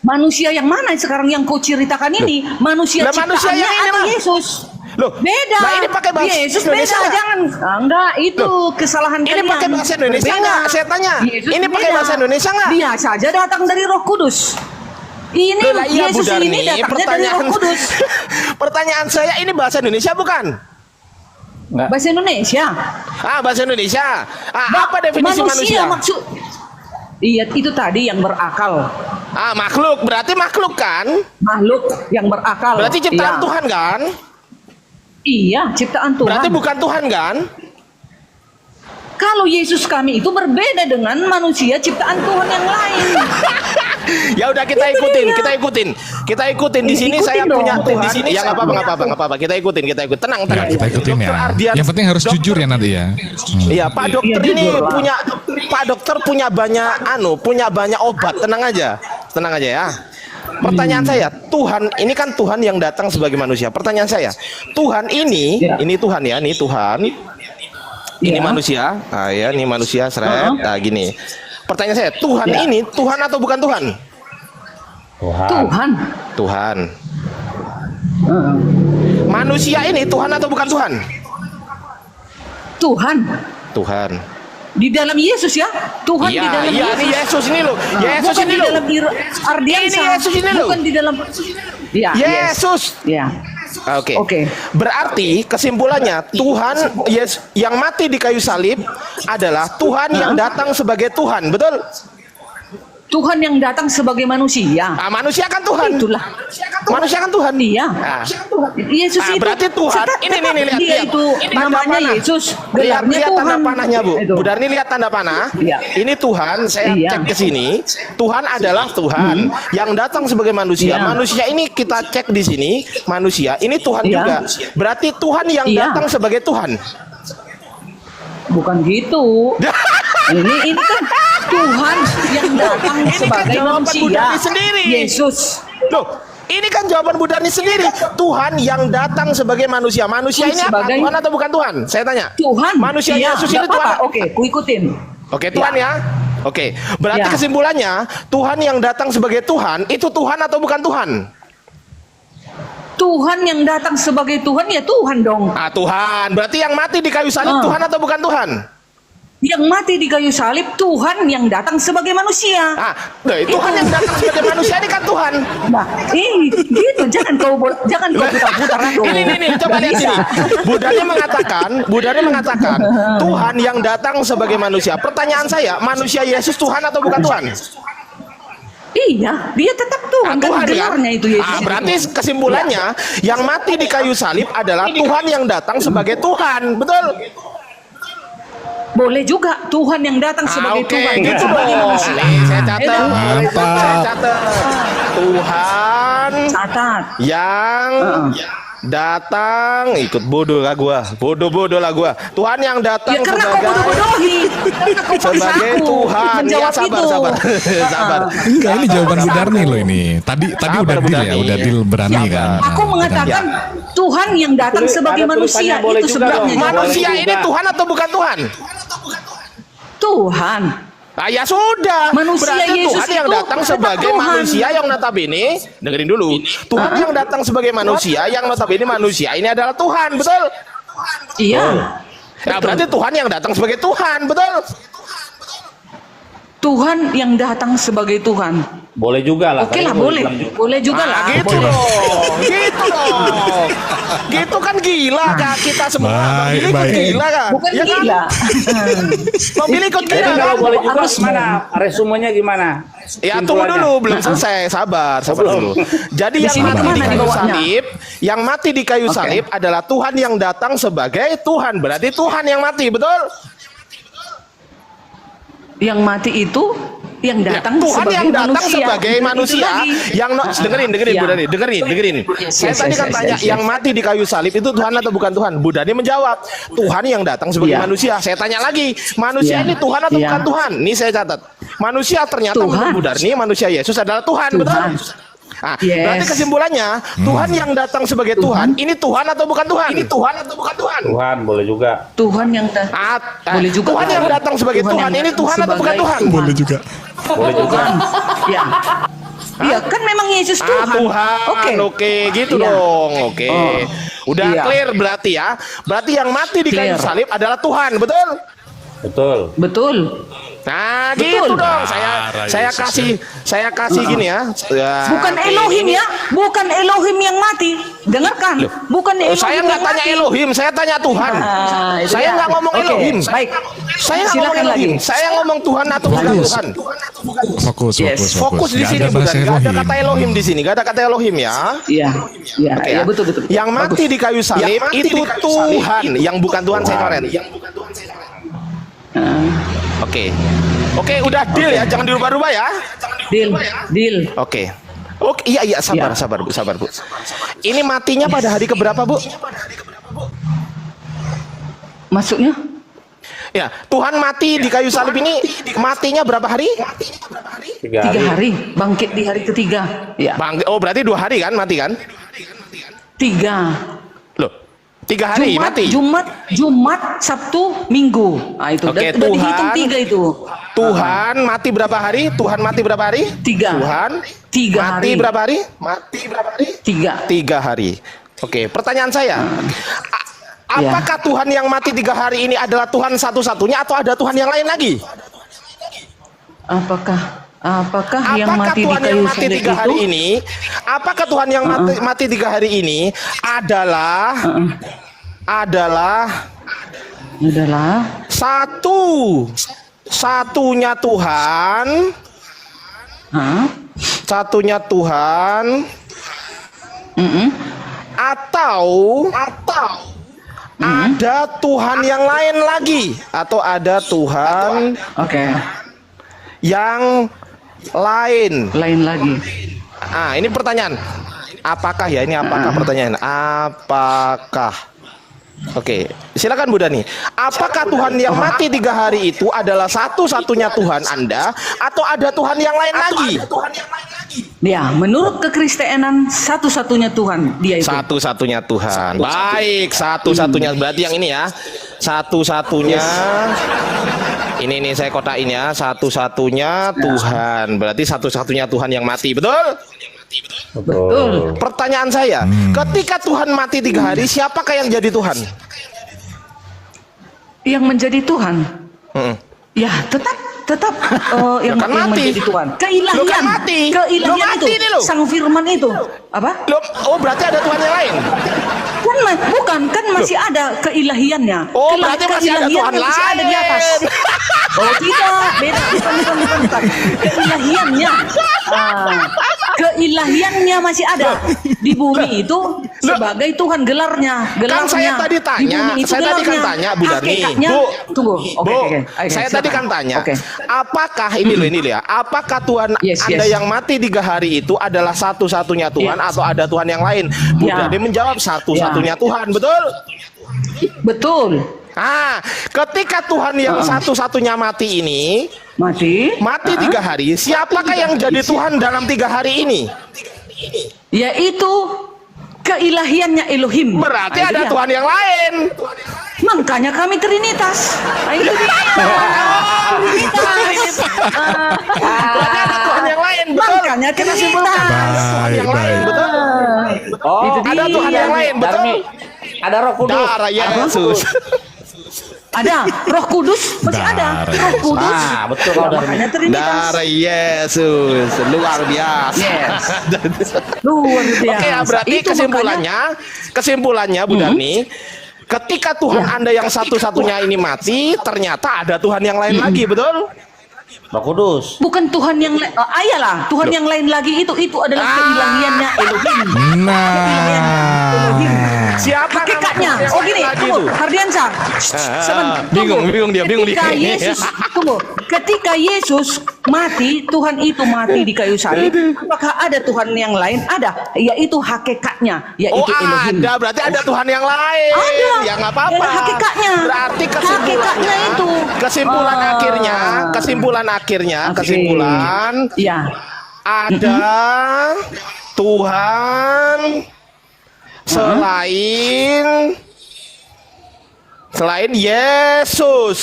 Manusia yang mana sekarang yang kau ceritakan ini? Manusia Lah, manusia ciptaannya yang ini atau mah. Yesus? Loh, Beda. nah ini pakai bahasa Yesus Indonesia beda, nggak? jangan. Enggak, itu kesalahan Ini kalian. pakai bahasa Indonesia Berbeda. nggak? Saya tanya. Yesus Ini pakai beda. bahasa Indonesia nggak? Dia saja datang dari Roh Kudus. Ini Loh, lah, iya, Bu Yesus Darni, ini datangnya dari Roh Kudus. Pertanyaan saya, ini bahasa Indonesia bukan? Bahasa Indonesia. Bahasa Indonesia. Apa definisi manusia? Maksud. Iya, itu tadi yang berakal. Makhluk. Berarti makhluk kan? Makhluk yang berakal. Berarti ciptaan Iya. Tuhan kan? Iya, ciptaan Tuhan. Berarti bukan Tuhan kan? Kalau Yesus kami itu berbeda dengan manusia ciptaan Tuhan yang lain. Ya udah kita ikutin. Di sini Ikutin saya dong. punya Tuhan. Di sini Ya saya nggak apa-apa. Kita ikutin. Tenang. Ya, kita ikutin ya. Dokter Ardian- Yang penting harus jujur ya nanti ya. Iya, Pak Dokter Iya, ini jujur lah. Pak Dokter punya banyak obat. Tenang aja ya. Pertanyaan saya, Tuhan ini kan Tuhan yang datang sebagai manusia. Pertanyaan saya, Tuhan ini Tuhan ya, ini Tuhan. Ini Ya. manusia. Ini manusia seret. Gini. Pertanyaan saya, Tuhan ini Tuhan atau bukan Tuhan? Tuhan. Tuhan. Manusia ini Tuhan atau bukan Tuhan? Tuhan. Tuhan. Di dalam Yesus ya. Tuhan di dalam Iya, Yesus. ini Yesus ini loh. Yesus Bukan ini di loh. dalam Ardiansa. Ini Yesus ini loh. Bukan di dalam. Ya. Yesus. Ya. Oke. Oke. Berarti kesimpulannya Tuhan yang mati di kayu salib adalah Tuhan yang datang sebagai Tuhan, betul? Tuhan yang datang sebagai manusia. Manusia kan Tuhan. Itulah. Manusia kan Tuhan. Iya. Yesus itu. Berarti Tuhan. Ini lihat. Dia itu Ini tanda namanya panah. Yesus. Lihat Gelarnya Tuhan. tanda panahnya, Bu. Itu. Bu Darni lihat tanda panah. Iya. Ini Tuhan, saya Iya. cek ke sini. Tuhan adalah Tuhan yang datang sebagai manusia. Iya. Manusia ini kita cek di sini, manusia. Ini Tuhan Iya. juga. Berarti Tuhan yang Iya. datang sebagai Tuhan. Bukan gitu. ini kan Tuhan yang datang Ini kan sebagai jawaban Bu manusia. Darni sendiri. Yesus. Loh, ini kan jawaban Bu Darni sendiri. Tuhan yang datang sebagai manusia. Manusia ini apa? Sebagai- Tuhan atau bukan Tuhan? Saya tanya. Tuhan. Manusia Iya, Yesus nggak ini Tuhan. apa-apa. Oke, ku ikutin. Oke, Tuhan ya. Oke, berarti Ya. kesimpulannya Tuhan yang datang sebagai Tuhan itu Tuhan atau bukan Tuhan? Tuhan yang datang sebagai Tuhan ya Tuhan dong. Tuhan. Berarti yang mati di kayu salib Tuhan atau bukan Tuhan? Yang mati di kayu salib Tuhan yang datang sebagai manusia. Tuhan yang datang sebagai manusia ini kan Tuhan. Nah, gitu. Jangan kau putar-putar aku. Ini coba lihat sini. Bu Darni mengatakan Tuhan yang datang sebagai manusia. Pertanyaan saya, manusia Yesus Tuhan atau bukan Tuhan? Iya, dia tetap Tuhan. Tuhan kan gelarnya itu Yesus. berarti kesimpulannya yang mati di kayu salib adalah Tuhan yang datang sebagai Tuhan, betul? Boleh juga Tuhan yang datang sebagai Oke, Tuhan gitu sebagai dong. manusia. Nih, saya catat. Mantap. Saya catat. Tuhan Catat. yang datang, ikut bodoh lah gua. Bodoh lah gua. Tuhan yang datang Ya karena kau sebagai bodoh-bodohi. Karena kau paksa sebagai aku Tuhan. Ya menjawab sabar, itu. sabar. Sabar. Enggak, ini jawaban Bu Darni loh ini. Tadi Sabar, udah Bu deal Darni. ya, udah deal berani Ya, kan. aku mengatakan Tuhan yang datang sebagai ada manusia tulisannya boleh itu juga sebabnya. dong. Manusia Boleh ini juga. Tuhan atau bukan Tuhan? Tuhan. Ah, ya sudah. Manusia Berarti Yesus Tuhan yang itu datang tetap sebagai Tuhan. manusia yang notabene, dengerin dulu. Tuhan yang datang sebagai manusia yang notabene manusia ini adalah Tuhan, betul? Iya. Nah, berarti Tuhan yang datang sebagai Tuhan, betul? Tuhan yang datang sebagai Tuhan. Boleh juga lah. Oke Tadi lah, gua boleh. bilang juga. Boleh juga lah. Gitu Boleh. dong, gitu dong. Gitu kan gila Kak, kita semua. Bang Baik, Billy ikut baik. gila kan? Bukan Ya kan? gila. Bang Billy ikut Jadi gila kalau kan? boleh juga Harus- gimana? Resumenya gimana? Ya tunggu Simpulannya. dulu, belum selesai. Sabar dulu. Jadi Di yang sini mati kemana di kayu dibawanya? salib, yang mati di kayu Oke. salib adalah Tuhan yang datang sebagai Tuhan. Berarti Tuhan yang mati, betul? Yang mati itu yang Ya, datang Tuhan sebagai yang datang manusia. sebagai Itu manusia lagi. yang dengerin Ya. Bu Dani, dengerin. Saya Yes, tadi yes, kan yes, tanya yes, yes. yang mati di kayu salib itu Tuhan atau bukan Tuhan? Bu Dani menjawab, Tuhan yang datang sebagai Iya. manusia. Saya tanya lagi, manusia Iya. ini Tuhan atau Iya. bukan Tuhan? Ini saya catat. Manusia ternyata Tuhan. menurut Bu Dani, manusia Yesus adalah Tuhan, betul? Tuhan. Nah, Yes. berarti kesimpulannya Tuhan yang datang sebagai Tuhan, ini Tuhan atau bukan Tuhan? Ini Tuhan atau bukan Tuhan? Tuhan boleh juga. Tuhan yang datang. Boleh juga. Tuhan yang datang sebagai Tuhan, ini yang Tuhan datang atau bukan sebagai Tuhan? Boleh juga. Boleh juga. Tuhan. Ya. Iya, kan memang Yesus Tuhan. Tuhan, oke, gitu Iya. dong, oke. Oh, Udah iya. clear berarti ya. Berarti yang mati di kayu Clear. salib adalah Tuhan, betul? Betul. Betul. Nah, Betul. gitu dong. Parah Saya Yesus, kasih gini ya. Ya, Bukan oke, Elohim ini- ya, bukan Elohim yang mati. Dengarkan, bukan Elohim. Saya nggak yang tanya mati. Elohim, saya tanya Tuhan. Ah, itu Saya dia. nggak ngomong Oke, Elohim. Baik. Saya nggak ngomong Silakan Elohim. lagi. Saya ngomong Tuhan atau bukan Fokus. Tuhan. Fokus, Yes. Fokus di Nggak sini, ada bukan. bahasa Nggak ada Elohim. kata Elohim di sini. Nggak ada kata Elohim ya. Iya, iya, Oke, iya ya. betul betul. Yang mati di kayu salib itu Tuhan, yang bukan Tuhan saya coret. Oke, udah deal ya, jangan dirubah-rubah ya. Deal. Oke. Oke, iya sabar, Ya. sabar Bu. Ini matinya pada hari keberapa, Bu? Masuknya Ya, Tuhan mati di kayu salib ini matinya berapa hari? 3 3 hari. hari, bangkit di hari ketiga. Ya, Bang, oh berarti 2 hari kan mati kan? 3. Loh, 3 hari mati. Jumat, Sabtu, Minggu. Ah itu Oke, udah dihitung 3 itu. Tuhan mati berapa hari? Tuhan mati berapa hari? 3. Tuhan 3 mati hari. berapa hari? Mati berapa hari? 3. 3 hari. Oke, pertanyaan saya. Ya. Apakah Tuhan yang mati 3 hari ini adalah Tuhan satu-satunya atau ada Tuhan yang lain lagi? Apakah yang Apakah mati di Tuhan yang kayu mati salib 3 hari itu? ini? Apakah Tuhan yang mati 3 hari ini adalah satunya Tuhan? Hah? Satunya Tuhan atau ada Tuhan yang lain lagi atau ada Tuhan Oke, yang lain? lain lagi. Ah, ini pertanyaan. Apakah ya? Ini apakah pertanyaan? Apakah? Oke, silakan Bu Dani. Apakah Tuhan yang mati 3 hari itu adalah satu-satunya Tuhan Anda atau ada Tuhan yang lain lagi? Ya, menurut kekristenan satu-satunya Tuhan dia itu. Satu-satunya Tuhan. Baik, satu-satunya berarti yang ini ya. Satu-satunya. Ini saya kotain ya. Satu-satunya Tuhan. Berarti satu-satunya Tuhan yang mati, betul? Betul. Pertanyaan saya, ketika Tuhan mati 3 hari, siapakah yang jadi Tuhan? Yang menjadi Tuhan. Mm-mm. Ya, tetap yang kan yang mati. menjadi Tuhan. Lo Keilahian. kan mati. Lo Keilahian mati itu. nih lo. Sang firman itu. Apa? Loh, oh berarti ada Tuhan yang lain? Bukan, kan masih ada keilahiannya. Oh berarti masih ada Tuhan Keilahiannya masih ada di atas. lain. Oh tidak, beda, bukan. Keilahiannya, keilahiannya masih ada di bumi itu sebagai Tuhan gelarnya. Kan saya tadi Di tanya, bumi itu saya tadi kan gelarnya. tanya Bu Darni. Hakikatnya, Bu, tunggu. Bu, Oke. saya tadi kan tanya, apakah ini ya, apakah Tuhan Yes, Anda yes. yang mati 3 hari itu adalah satu-satunya Tuhan Yes. atau ada Tuhan yang lain? Bu Ya. Darni menjawab satu-satunya Tuhan, betul? Betul. Ketika Tuhan yang satu-satunya mati ini Mati 3 hari, siapakah yang jadi Tuhan dalam 3 hari ini? Yaitu keilahiannya Elohim. Berarti Nah, itu ada dia. Tuhan yang lain. Makanya kami Trinitas. Nah, itu dia. Trinitas. Berarti ada Tuhan yang lain, betul? Makanya Kita simpulkan ada Tuhan yang lain, betul? Oh, Itu ada dia. Tuhan yang lain, betul? Darmi, ada Roh Kudus. Darah Yesus. Ada Roh Kudus, masih ada Roh Kudus. Betul kalau Darmi. Makanya Trinitas. Darah Yesus luar biasa. Yes. Luar biasa. Oke, ya, berarti Itu kesimpulannya Bu Darni, ketika Tuhan Anda yang satu-satunya ini mati, ternyata ada Tuhan yang lain lagi, betul? Roh Kudus. bukan Tuhan yang lain. Ayalah, Tuhan yang lain lagi itu adalah keilahiannya Elohim. Keilahian Elohim. Siapa Hakikatnya. nama Tuhan yang Oh lain gini, lagi tunggu, itu? Hardiansah. Bingung dia. Ketika Yesus, ketika Yesus mati, Tuhan itu mati di kayu salib. Apakah ada Tuhan yang lain? Ada, yaitu hakikatnya, yaitu Elohim. Ada, berarti ada Tuhan yang lain. Ada. Ya nggak apa-apa. Ya, hakikatnya. Berarti Hakikatnya itu. Kesimpulan akhirnya, kesimpulan Ya. ada Tuhan selain Yesus.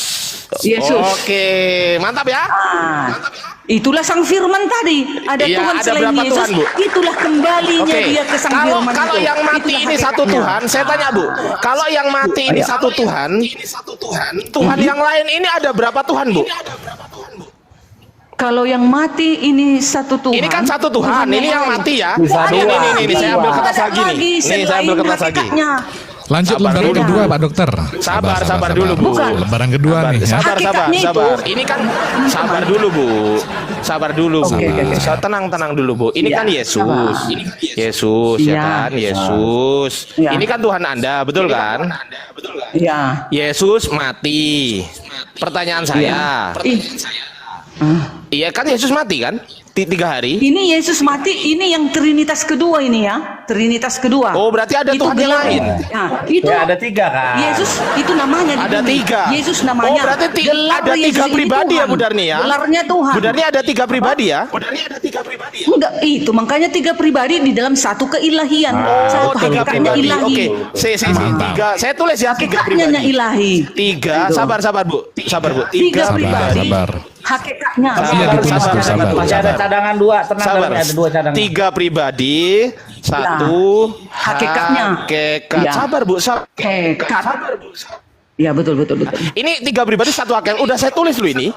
Yesus. Oke, mantap ya. Itulah sang firman tadi. Ada Iya, Tuhan ada selain berapa Yesus. Tuhan, Bu? Itulah kembalinya dia ke sang firman Kalau itu. yang mati Itulah ini satu hakikatnya. Tuhan, saya tanya Bu, kalau yang mati ini satu Tuhan, Tuhan yang lain ini ada berapa Tuhan, Bu? Kalau yang mati ini satu Tuhan. Ini kan satu Tuhan, ini yang mati ya. Bisa Ini, dua. ini, saya ambil kertas Ada lagi nih. Nih, saya ambil selain kertas lagi. hakikatnya. Lanjut Sabar lembaran dulu. kedua Pak Dokter. Sabar dulu, Bu. Bukan. Lembaran kedua nih ya. Sabar. Hakikatnya itu. Ini kan sabar dulu, Bu. Sabar dulu, Bu. Oke. Tenang dulu, Bu. Ini Ya, kan Yesus. sabar. Yesus, ya Ya. kan? Yesus. Ya. Ini kan Tuhan Anda, betul kan? Ya. Yesus mati. Pertanyaan saya. Ih, Iya kan Yesus mati kan? 3 hari. ini Yesus mati, ini yang Trinitas kedua ini ya. Trinitas kedua. Oh, berarti ada Itu Tuhan yang gelar. lain. Ya, itu Ya ada 3 kan. Yesus itu namanya di Ada bumi. 3. Yesus namanya. Oh, berarti Gelar ada 3 Yesus ini pribadi ya, Tuhan. Bu Darni ya? Gelarnya Tuhan. Bu Darni ada 3 pribadi ya? Enggak, itu makanya 3 pribadi di dalam satu keilahian. Satu Oh, 3 hakikatnya pribadi. ilahi. Oke. Tiga. Saya tulis ya 3 Hakikatnya pribadi. ilahi. 3. Itu. Sabar, Bu. 3 Sabar, pribadi. sabar. Hakikatnya. Iya, ditulis tuh, sabar. Masih ada cadangan 2, tenang Sabar. Darmi, ada 2 cadangan. 3 pribadi, 1 Hakikatnya. hakikat. Ya. Sabar, Bu. Hakikat. Ya betul. Ini 3 pribadi, 1 hakikat. Udah saya tulis lu ini.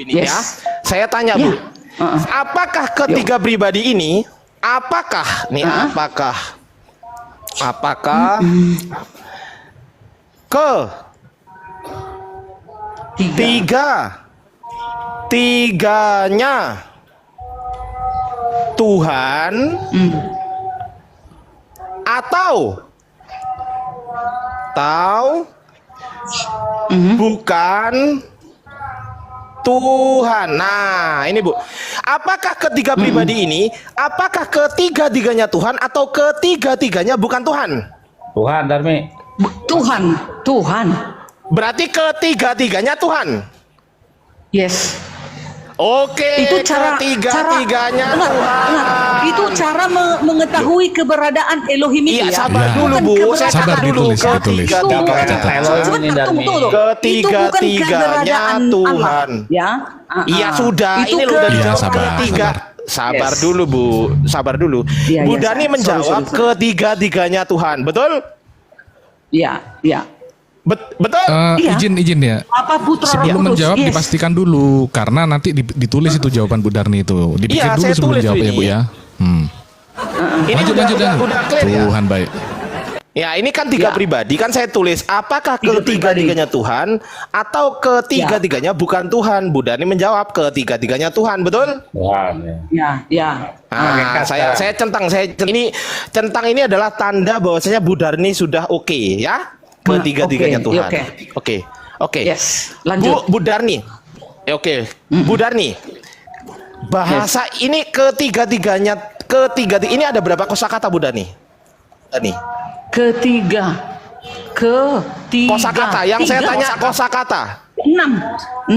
Yes. Ya. Saya tanya, Bu. Apakah ketiga pribadi ini apakah tiganya Tuhan atau bukan Tuhan. Nah, ini Bu. Apakah ketiga pribadi ini, apakah ketiga-tiganya Tuhan atau ketiga-tiganya bukan Tuhan? Tuhan, Darmi. Tuhan. Berarti ketiga-tiganya Tuhan. Yes. Oke, Itu cara ketiga-tiganya Dengar. Itu cara mengetahui keberadaan Elohim itu Iya, ya. sabar dulu, Bukan Bu. keberadaan- Saya Sabar, catat dulu. ditulis. Ketiga-tiganya. Sebentar, tunggu. Itu bukan Ketiga-tiganya keberadaan Tuhan. Allah, ya. Iya sudah, Itu ini udah Iya, dijawab sabar, ketiga. sabar. Sabar Yes. dulu, Bu. Sabar dulu. Iya, Bu iya, Dani sorry. menjawab Sorry. ketiga-tiganya Tuhan. Betul? Ya. Betul? Iya. Izin ya. Apa putra Sebelum Roh Kudus? menjawab Yes. dipastikan dulu karena nanti ditulis itu jawaban Bu Darni itu. Dipikir Iya, dulu saya sebelum tulis jawab ya ini. Bu ya. Ini Lanjut udah Dan. clear ya? Tuhan baik. Ya, ini kan tiga Ya. pribadi, kan saya tulis apakah Tiga ketiga-tiganya Tuhan atau ketiga-tiganya bukan Tuhan? Bu Dani menjawab ketiga-tiganya Tuhan, betul? Ya. Ah, saya ini centang ini adalah tanda bahwasanya Bu Darni sudah oke ya. Ketiga-tiganya Oke, Tuhan. oke. Oke. Yes, lanjut. Bu Darni. Oke. Bu Darni. Bahasa ini ketiga-tiganya ini ada berapa kosakata Bu Darni? Ketiga. Kosakata yang saya tanya kosakata. 6.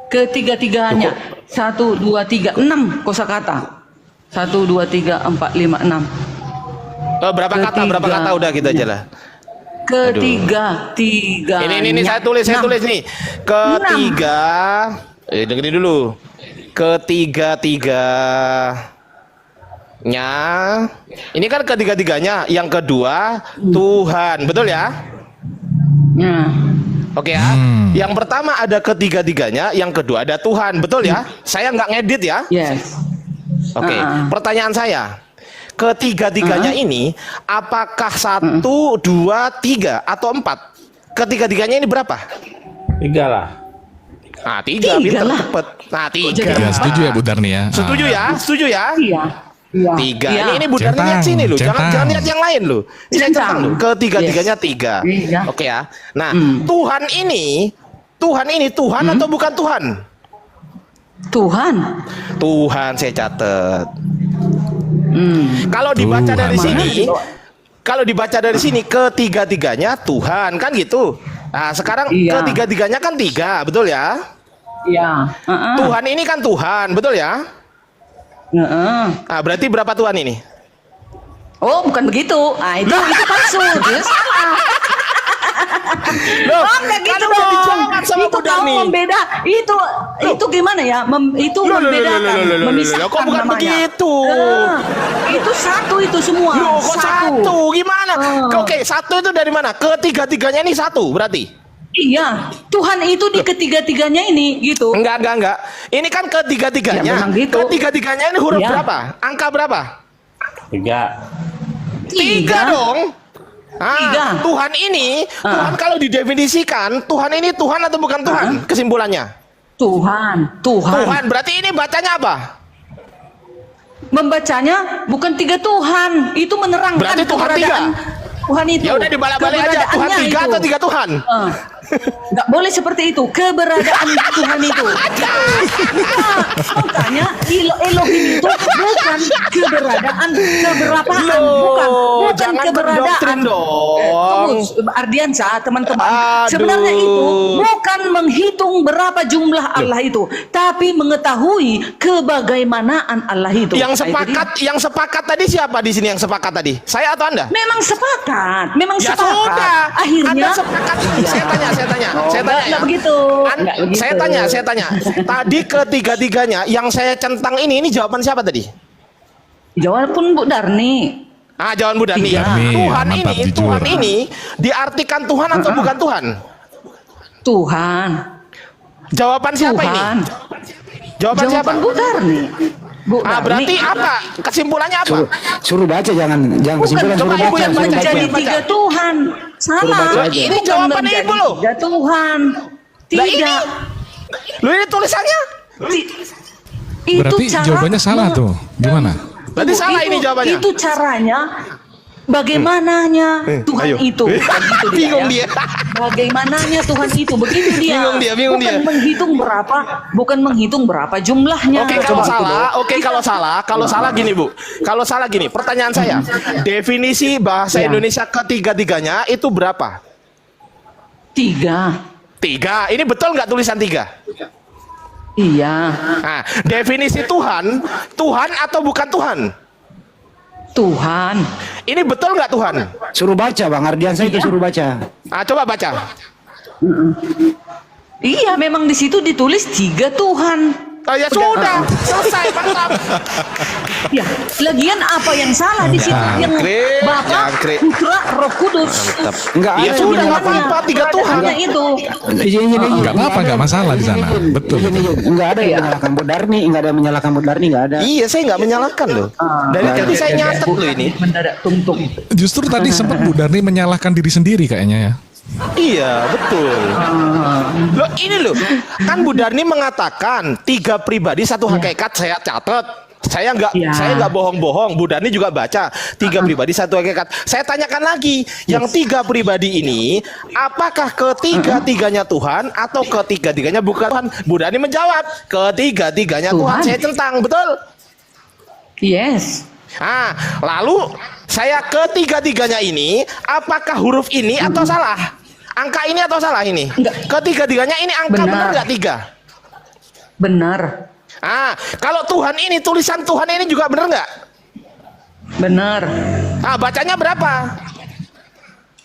Ketiga-tiganya. 1, 2, 3, 6 kosakata. 1, 2, 3, 4, 5, 6. Berapa kata udah gitu aja lah. Ketiga-tiga. Ini saya tulis nih. Ketiga. Dengerin dulu. Ketiga-tiganya. Ini kan ketiga-tiganya. Yang kedua Tuhan, betul ya? Ya. Oke ya. Yang pertama ada ketiga-tiganya, yang kedua ada Tuhan, betul ya? Saya nggak ngedit ya. Yes. Oke. Pertanyaan saya, ketiga-tiganya ini apakah 1, 2, 3 atau 4? Ketiga-tiganya ini berapa? 3 lah. Nah, 3 pinter lah. cepet. Nah, 3. Ya, setuju ya Bu Darni ya. Setuju ya? Setuju ya? Iya. Iya. 3. Iya. Ini Bu Darni lihat sini loh. Jangan lihat yang lain loh. Ini saya Centang. centang loh. Ketiga-tiganya 3. Iya. Oke ya. Nah, Tuhan ini Tuhan atau bukan Tuhan? Tuhan. Tuhan saya catat. Kalau dibaca Tuhan. dari sini, ketiga-tiganya Tuhan kan gitu. Nah, sekarang Iya. ketiga-tiganya kan 3, betul ya? Iya. Tuhan ini kan Tuhan, betul ya? Nah, berarti berapa Tuhan ini? Oh, bukan begitu. Itu palsu. Dia salah. Loh, Enggak gitu kan udah dong. dijawab sama Itu Bu Darni. kamu membeda. Itu gimana ya? Itu membedakan, memisahkan kok bukan namanya. begitu? Itu satu itu semua. Loh, kok satu? Gimana? Oke, satu itu dari mana? Ketiga-tiganya ini satu berarti? Iya, Tuhan itu di ketiga-tiganya ini gitu. Enggak. Ini kan ketiga-tiganya. Ya, memang gitu. Ketiga-tiganya ini huruf Iya. berapa? Angka berapa? 3. 3 dong. Tiga. Tuhan ini, Tuhan kalau didefinisikan, Tuhan ini Tuhan atau bukan Tuhan? Kesimpulannya. Tuhan. Tuhan, berarti ini bacanya apa? Membacanya bukan 3 Tuhan, itu menerangkan Berarti Tuhan keberadaan 3. Tuhan itu. Ya udah dibalik-balik aja, Tuhan 3 atau 3 Tuhan? Nggak boleh seperti itu, keberadaan Tuhan itu. Makanya Elohim itu bukan keberadaan keberapaan, bukan jangan keberadaan. berdoktrin dong. Tunggu, Ardiansa, teman-teman. Aduh. Sebenarnya itu bukan menghitung berapa jumlah Allah itu, tapi mengetahui kebagaimanaan Allah itu. Yang Nah, itu dia. yang sepakat tadi siapa di sini yang sepakat tadi? Saya atau Anda? Memang sepakat, Ya sudah. Akhirnya Anda sepakat. Saya tanya ya. Nggak begitu. Nggak begitu. Saya tanya. Tadi ketiga-tiganya yang saya centang ini jawaban siapa tadi? Jawab pun Bu Darni. Jawaban Bu Darni. Bu Darni, mantap, jujur. Tuhan ini diartikan Tuhan atau bukan Tuhan? Tuhan. Jawaban siapa ini? Jawaban siapa? Bu Darni. Bu Darni. Berarti apa? Kesimpulannya apa? Suruh baca jangan kesimpulan, coba suruh Ibu baca, yang suruh baca. baca. Menjadi 3 Tuhan. Salah. baca aja. Ini jawaban Ibu loh. 3 Tuhan. Lah, Tidak. ini tulisannya? Itu Berarti cara jawabannya salah tuh. Gimana? Berarti salah ini jawabannya. Itu caranya. Bagaimananya Tuhan ayo. itu. Bukan gitu Bingung ya. dia. Bagaimananya Tuhan itu. Begitu dia. Bingung dia. Bukan menghitung berapa jumlahnya. Oke, kalau salah gini Bu. Kalau salah gini, pertanyaan saya. Definisi bahasa Ya. Indonesia ketiga-tiganya itu berapa? 3. 3. Ini betul nggak tulisan 3? Iya. Nah, definisi Tuhan atau bukan Tuhan? Tuhan. Ini betul nggak Tuhan? Suruh baca Bang Ardiansa itu suruh baca. Coba baca. Iya, memang di situ ditulis 3 Tuhan. Ya sudah, selesai, mantap. Ya, lagian apa yang salah di situ? Yang Jangkrik, Bapa, jangkrik. Putra, Roh Kudus. Mantap. Enggak Ya ada sudah yang nggak apa-apa, tiga Tuhan. Hanya itu. Nggak apa-apa, nggak masalah di sana. Betul. Enggak ada yang menyalahkan Bu Darni, enggak ada yang menyalahkan Bu Darni, enggak ada. Iya, saya nggak menyalahkan loh. Dari tadi saya nyatet loh ini. Mendadak tungtung. Justru tadi sempat Bu Darni menyalahkan diri sendiri kayaknya ya. Iya, betul. Loh ini loh, kan Bu Darni mengatakan 3 pribadi 1 hakikat. Saya catat. Saya nggak bohong-bohong. Bu Darni juga baca 3 pribadi 1 hakikat. Saya tanyakan lagi, yang 3 pribadi ini, apakah ketiga-tiganya Tuhan atau ketiga-tiganya bukan Tuhan? Bu Darni menjawab, ketiga-tiganya Tuhan. Saya centang, betul? Yes. Ah, lalu saya ketiga-tiganya ini, apakah huruf ini atau salah? Angka ini atau salah ini? Enggak. Ketiga-tiganya ini angka benar nggak 3? Benar. Ah, kalau Tuhan ini, tulisan Tuhan ini juga benar nggak? Benar. Ah, bacanya berapa?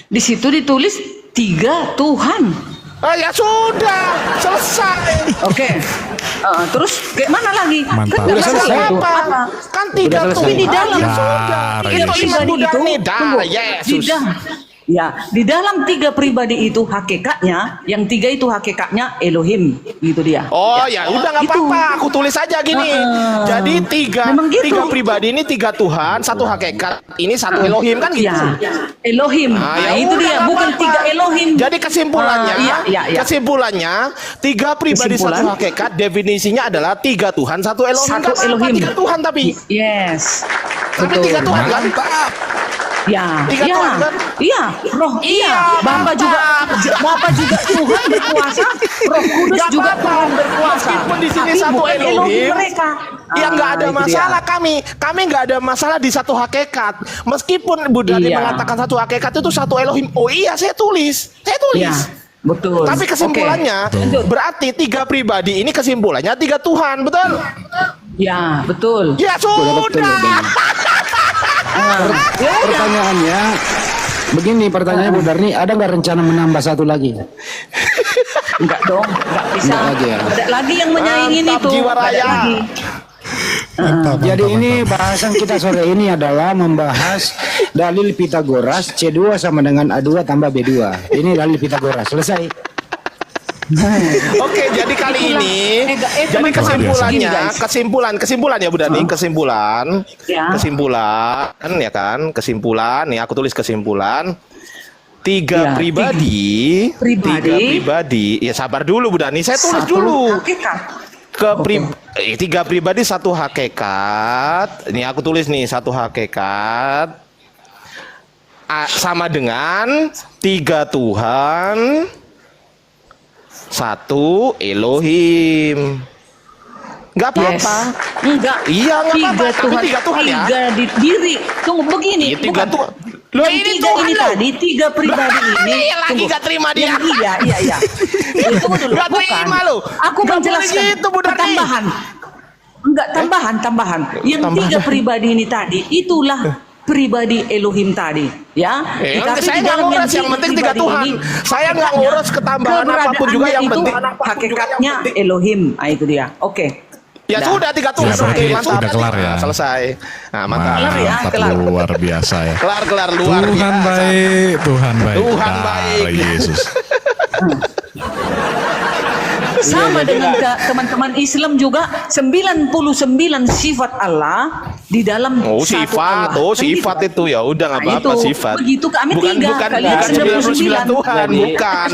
Di situ ditulis 3 Tuhan. Ah, ya sudah, selesai. Oke. Terus kayak mana lagi? Mantap. Kan nggak Udah selesai masalah itu. apa? Kan 3 Udah Tuhan. Tapi di dalam Ya sudah. Dar, Itu Yesus. iman Bu Darni. tunggu. Dah, Yesus. Di dalam 3 pribadi itu hakikatnya, yang 3 itu hakikatnya Elohim, gitu dia. Oh ya udah nggak Itu. apa-apa, aku tulis aja gini. Jadi Memang gitu. 3 pribadi ini 3 Tuhan, 1 hakikat, ini 1 Elohim kan gitu. Ya, Elohim. Ah, Nah, ya itu udah, dia, nggak bukan apa-apa. 3 Elohim. Jadi kesimpulannya, Iya. kesimpulannya 3 pribadi 1 Kesimpulan. hakikat definisinya adalah 3 Tuhan 1 Elohim. Satu Nggak apa-apa, Elohim. 3 Tuhan tapi. Yes. Tapi 3 Tuhan kan? Ya, 3 ya, Tuhan, kan? iya, Roh, iya, Bapa juga Tuhan berkuasa, Roh Kudus Nggak juga apa-apa. Tuhan berkuasa. Meskipun di sini Tapi 1 bukan Elohim, mereka. ya nggak ada Itu dia. masalah kami nggak ada masalah di 1 hakikat. Meskipun Bu Darni Iya. mengatakan 1 hakikat itu 1 Elohim. Oh iya, saya tulis. Ya, betul. Tapi kesimpulannya Oke. berarti 3 pribadi ini kesimpulannya 3 Tuhan, betul? Ya, betul. Ya Betul, sudah. Pertanyaannya begini, pertanyaannya Bu Darni, ada nggak rencana menambah 1 lagi? Enggak dong, enggak bisa. Enggak lagi ya? Ada lagi yang menyaingin Mantap, itu. jiwa Ada raya. lagi. Jadi ini bahasan kita sore ini adalah membahas dalil Pitagoras C2 sama dengan A2 tambah B2. Ini dalil Pitagoras. Selesai. Oke, jadi kali ini jadi teman-teman, kesimpulan ya Bu Darni, kesimpulan Ya. ya kan, kesimpulan nih aku tulis kesimpulan. 3 Ya, pribadi, pribadi. 3 pribadi. Ya sabar dulu Bu Darni, saya tulis Satu dulu. hakikat. 3 pribadi 1 hakikat. Ini aku tulis nih 1 hakikat. Sama dengan 3 Tuhan, 1 Elohim. Nggak apa-apa. Yes. Enggak. Iya, nggak apa-apa. Tapi 3 Tuhan ya. 3 di diri. Tunggu begini. Iya, 3 bukan. Tuhan. Loh, Yang ini 3 Tuhan ini loh. tadi, 3 pribadi ini. Iya, lagi Tunggu. nggak terima dia. Yang iya. Tunggu dulu. Nggak terima Bukan. loh. Aku Nggak boleh menjelaskan gitu, Bu Darni. tambahan. Enggak, tambahan. Yang 3 pribadi ini tadi, itulah pribadi Elohim tadi, ya. Tetapi saya di nggak dalam ngurus, yang penting 3 pribadi Tuhan. ini, Saya nggak ngurus ketambahan apapun juga, yang keberadaannya penting itu hakikatnya Elohim. Ah, itu dia. Oke. ya Dah. sudah 3 Tuhan. Ya, berarti Oke, mantap. udah kelar ya. Nah, selesai. Nah, mantap. Mantap, kelar. luar biasa ya. Kelar luar Tuhan biasa. baik, Tuhan baik. Tuhan Dar baik. Yesus. Sama dengan teman-teman Islam juga 99 sifat Allah di dalam Oh, satu sifat. Allah. Oh, Kan sifat gitu. itu ya udah nggak Nah, apa-apa itu. sifat. Begitu kami bukan 3, bukan kalian bukan 99 Tuhan, bukan.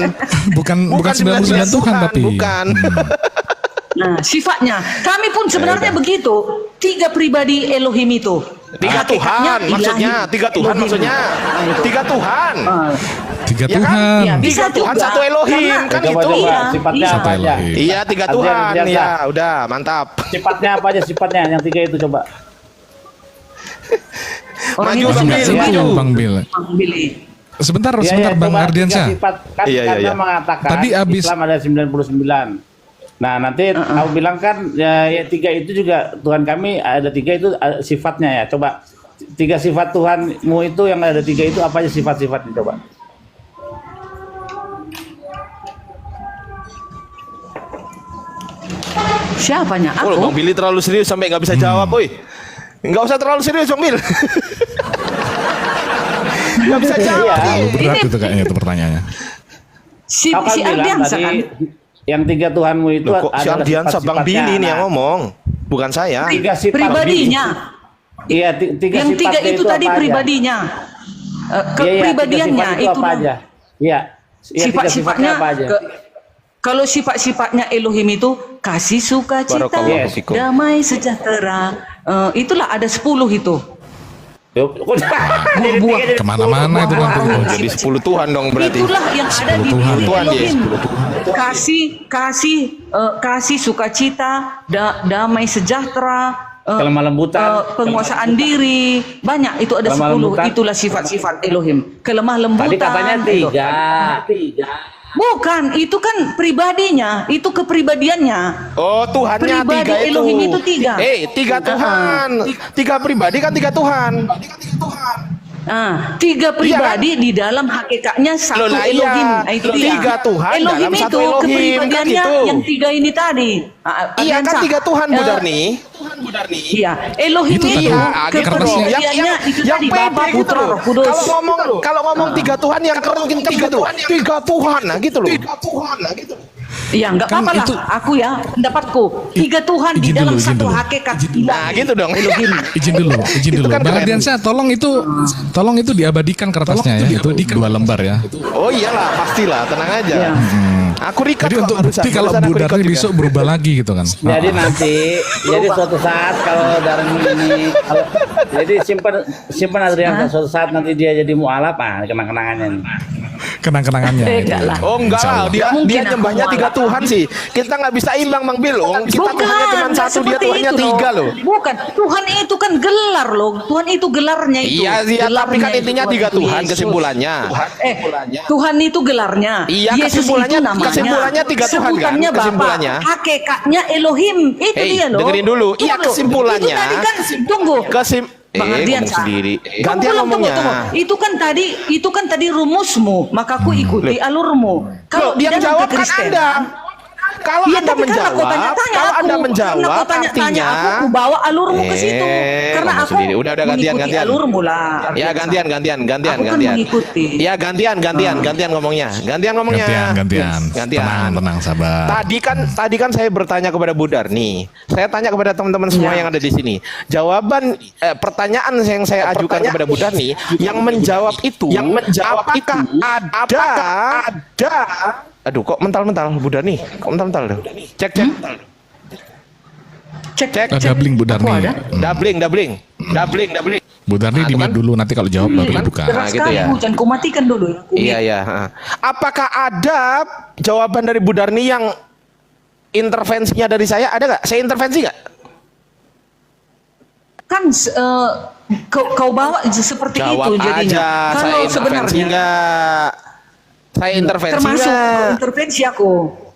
Bukan 99 Tuhan tapi. Bukan. Nah, sifatnya kami pun sebenarnya begitu. 3 pribadi Elohim itu. 3 Tuhan Hakikatnya maksudnya, ilahi. 3 Tuhan Elohim. maksudnya. Nah, itu. 3 Tuhan. 3 Ya kan? Tuhan. Ya, bisa 3 Tuhan, juga. 1 Elohim Karena- kan Coba, itu. coba. Iya, Sifatnya iya. apa aja? Iya, 3 Artinya Tuhan. biasa. Ya, udah, mantap. Sifatnya apa aja sifatnya yang 3 itu coba. Orang Maju, itu Bang sudah Bil, setuju. maju. Bang Bil. Bang Billy. Sebentar, Iya, sebentar Bang coba, Ardiansyah. 3 sifat kan Iya, karena iya. mengatakan Tadi abis- Islam ada 99. Nah, nanti aku bilang kan ya 3 itu juga Tuhan kami ada 3 itu sifatnya ya. Coba 3 sifat Tuhanmu itu yang ada 3 itu apa aja sifat-sifatnya coba. Siapanya? Oh, Aku. Bang Billy terlalu serius sampai nggak bisa jawab, boy. Nggak usah terlalu serius, Bang Bil. Nggak bisa jawab. Terlalu berat itu kayaknya itu pertanyaannya. Si, Kau kan si bilang Ardiansa tadi kan yang tiga Tuhanmu itu Loh, kok si adalah Ardiansa, Bang sifat-sifatnya Billy ini yang anak. ngomong, bukan saya. Tiga sifat pribadinya. Iya, tiga Yang tiga sifatnya itu tadi apa aja? pribadinya. Iya, iya, Kepribadiannya tiga sifat itu apa aja? Iya. Iya, tiga sifatnya apa aja? Kalau sifat-sifatnya Elohim itu kasih, sukacita, Barakallahu fikum. damai, sejahtera. Itulah ada 10 itu. Buah-buah. Kemana-mana itu nanti. Jadi 10 Tuhan dong berarti. Itulah yang ada di Tuhan. diri Tuhan, Elohim. yes, 10 Tuhan. Kasih, sukacita, damai, sejahtera. Kelemah lembutan. Penguasaan diri, banyak itu ada Kelemah 10. lembutan. Itulah sifat-sifat Elohim. Kelemah lembutan. Tadi katanya tiga. Bukan, itu kan pribadinya, itu kepribadiannya. Oh, Tuhannya Pribadi tiga itu. Elohim itu tiga. Tiga Tuhan. Tiga pribadi kan tiga Tuhan. Tiga pribadi di dalam hakikatnya satu Loh, lah iya. Elohim. Nah, itu dia. Tiga Tuhan Elohim dalam satu itu Elohim, kan kepribadiannya gitu. yang tiga ini tadi. Iya kan Ardiansa. tiga Tuhan, Bu Darni. Iya, Elohim Itu itu, tadi, kepribadiannya itu yang tadi pede Bapa, gitu Putra, loh. Roh Kudus. Kalau ngomong tiga Tuhan yang keren tiga Tuhan, nah gitu loh. Ya nggak Kan apa-apa lah. itu- Aku ya pendapatku tiga Tuhan di Izin dalam dulu, izin satu dulu. hakikat. Nah gitu dong. Elohim. Izin dulu, izin Itu dulu. kan Bang keren. Ardiansyah, tolong itu diabadikan kertasnya ya. Itu di 2 lembar ya. Oh iyalah, pastilah, tenang aja. Iya. Aku record Jadi kok untuk barusan. bukti kalau Barusan aku Bu record Darni juga. besok berubah lagi gitu kan. Jadi nanti, jadi suatu saat kalau Darni ini, jadi simpan Adrian suatu saat nanti dia jadi mualaf, kenang-kenangannya nih. Kenang-kenangannya itu. Enggak lah. Oh enggak Insya lah, Allah. dia Mungkin dia aku nyembahnya tiga mualaf. Tuhan sih. Kita nggak bisa imbang Bang Bil. Kita Tuhannya cuma nggak satu, dia seperti Tuhannya itu tiga loh. Bukan, Tuhan itu kan gelar loh. Tuhan itu gelarnya itu. Iya sih, tapi Gelarnya kan itu intinya Tuhan tiga itu Tuhan Yesus. kesimpulannya. Tuhan itu gelarnya. Iya, Yesus kesimpulannya- itu namanya. kesimpulannya tiga Tuhan kan? Sebutannya Bapa. Kesimpulannya. Hakikatnya Elohim. Itu Hey, dia loh. dengerin dulu. Iya, Tunggu. kesimpulannya. Itu tadi kan tunggu. Bang Bang Ardian ngomong sendiri. Tunggu, Gantian tunggu, ngomongnya. tunggu. Itu kan tadi rumusmu, maka aku ikuti alurmu. Loh, di yang dalam jawab kan kekristenan- Anda. Kalau Iya, Anda tapi karena kau menjawab, tanya-tanya kalau aku, Anda karena menjawab kau tanya-tanya artinya aku bawa alurmu ke situ. Karena ngomong aku sendiri. Udah mengikuti gantian. alurmu lah. Ya gantian. Aku kan mengikuti. Ya gantian ngomongnya. Gantian ngomongnya. Gantian. Tenang, sabar. Tadi kan saya bertanya kepada Bu Darni. Saya tanya kepada teman-teman semua yang ada di sini. Jawaban pertanyaan yang saya ajukan kepada Bu Darni yang menjawab itu, apakah ada Aduh, kok mental-mental Bu Darni? Kok mental-mental? Cek. Cek. Doubling Bu Darni. Aku ada. Dabling. Bu Darni di mute dulu, nanti kalau jawab baru dibuka. Keras gitu sekali, ya. hujan. Kau matikan dulu. Iya. Apakah ada jawaban dari Bu Darni yang intervensinya dari saya? Ada nggak? Saya intervensi nggak? Kan kau bawa seperti Jawab itu jadinya. aja. Saya Kalau intervensi sebenarnya nggak? Saya intervensi termasuk nggak? intervensi aku.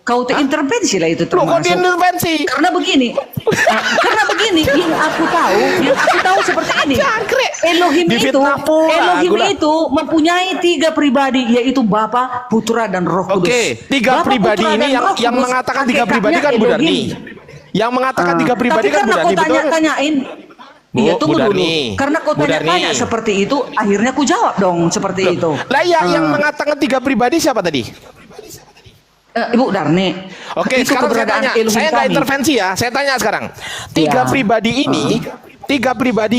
Kau terintervensi lah itu Loh, kok dia termasuk. intervensi? Karena begini, yang aku tahu seperti ini. Elohim Difitnah pula, itu mempunyai tiga pribadi, yaitu Bapa, Putra, dan Roh Kudus. Oke, tiga Bapa, pribadi Putra, ini dan Roh yang Kudus, mengatakan tiga hakikatnya pribadi kan Bu Darni. Elohim. Yang mengatakan tiga pribadi Tapi kan Bu karena Darni, kau betul? tanyain, Bu, iya tunggu Bu dulu. Darni. Karena kau Bu tanya-tanya Darni. seperti itu, akhirnya aku jawab dong seperti itu. Lah ya, yang mengatakan tiga pribadi siapa tadi? Ibu Darni. Oke, itu sekarang saya keberadaan tanya. Elohim Saya nggak kami. intervensi ya. Saya tanya sekarang. Tiga Ya. pribadi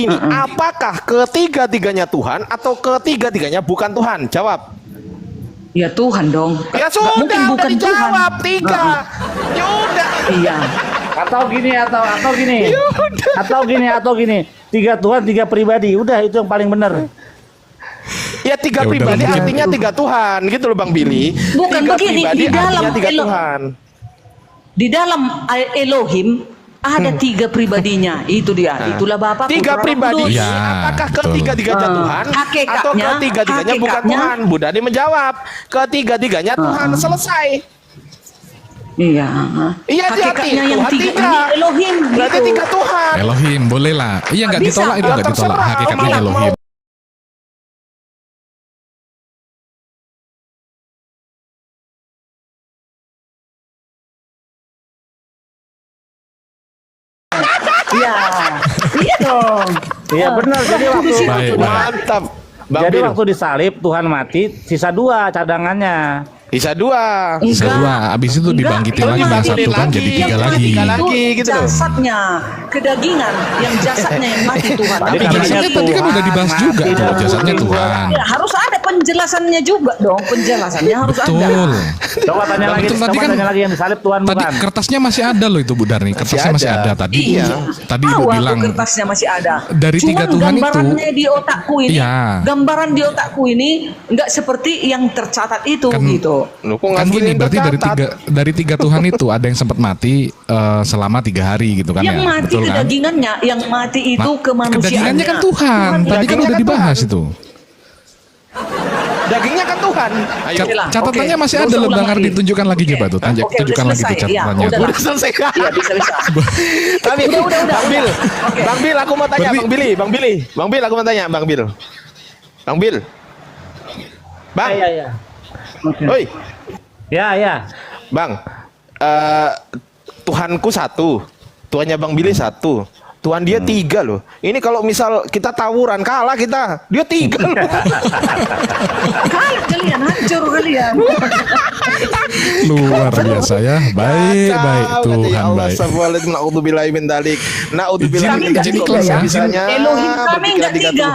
ini, apakah ketiga-tiganya Tuhan atau ketiga-tiganya bukan Tuhan? Jawab. Ya Tuhan dong. Ya Nggak sudah, mungkin udah bukan dijawab Tuhan. tiga. Ya udah. Iya. Atau gini. Tiga Tuhan, tiga pribadi. Udah itu yang paling benar. Ya tiga Ya udah, pribadi mungkin. artinya tiga Tuhan, gitu loh Bang Billy. Bukan Tiga begini, pribadi di dalam artinya tiga Elo- Tuhan. Di dalam Elohim ada tiga pribadinya. Itu dia. Itulah Bapa, Tiga Putra, Roh pribadi Kudus. ini Ya, apakah betul. ketiga-tiganya Tuhan atau ketiga-tiganya bukan Tuhan? Bu Dani menjawab, ketiga-tiganya Tuhan. Selesai. Iya. Iya, hati-hati. Hakikatnya yang Tuhan tiga tiga. ini Elohim. Berarti gitu. tiga Tuhan. Elohim, boleh lah. Iya nggak Bisa. ditolak itu, Lah, nggak ditolak. terserah. Hakikatnya Mau- Elohim. Iya. Iya dong. Iya benar. Jadi waktu Baik, baik. Mantap. Bang jadi Bil. waktu disalib Tuhan mati, sisa 2 cadangannya. Bisa 2. Bisa dua, abis itu dibangkitin lagi dan satu kan jadi 3 lagi. lagi gitu loh. Jasadnya, kedagingan, yang jasadnya yang mati Tuhan. Jadi Tapi katanya jasadnya tadi kan udah dibahas Tuhan juga mati tuh, dalam jasadnya tubuh Tuhan. Ya, harus ada penjelasannya juga dong, penjelasannya harus ada. Betul. Coba tanya lagi, Betul, tadi coba kan- tanya lagi yang disalib Tuhan Tadi bukan. kertasnya masih ada loh itu Bu Darni, kertasnya masih ada. ada tadi. Iya. Tadi Ibu Tahu aku bilang kertasnya masih ada. dari Cuman 3 Tuhan itu. gambarannya di otakku ini, Iya. gambaran di otakku ini nggak seperti yang tercatat itu Kan- gitu. Lu kok Kan ngakuin gini, yang berarti tercatat? dari tiga Tuhan itu ada yang sempat mati selama 3 hari gitu kan Yang ya, mati betul kan? kedagingannya, yang mati itu Nah, kemanusiaannya. kedagingannya kan Tuhan, tadi kan Dagingnya udah kan dibahas Tuhan. itu. Dagingnya kan Tuhan. Ayo. Catatannya Oke. masih Nggak ada usah loh ulang Bang Ardi, lagi. tunjukkan lagi coba tuh, Oke, udah tunjukkan lagi tuh selesai. Iya, catatannya. udah. tuh. Udah selesai. Iya, bisa. Tapi Udah. Bang Bil, Oke. Bang Bil, aku mau tanya, Berarti- Bang Bil, aku mau tanya, Bang Bil. Bang, Iya. oi, Ya. Bang, Tuhanku 1, Tuhannya Bang Billy 1, Tuhan dia 3 loh. Ini kalau misal kita tawuran kalah kita, dia 3 loh. Kalah kalian, hancur kalian. Luar biasa ya, baik Kacau, baik kata, ya Tuhan Allah, baik. astagfirullahaladzim, na'udzubillahi min dalik. Na'udzubillahi min Izin dalik. ikhlas ya. Bisanya Elohim kami berpikiran nggak tiga 3. Tuhan.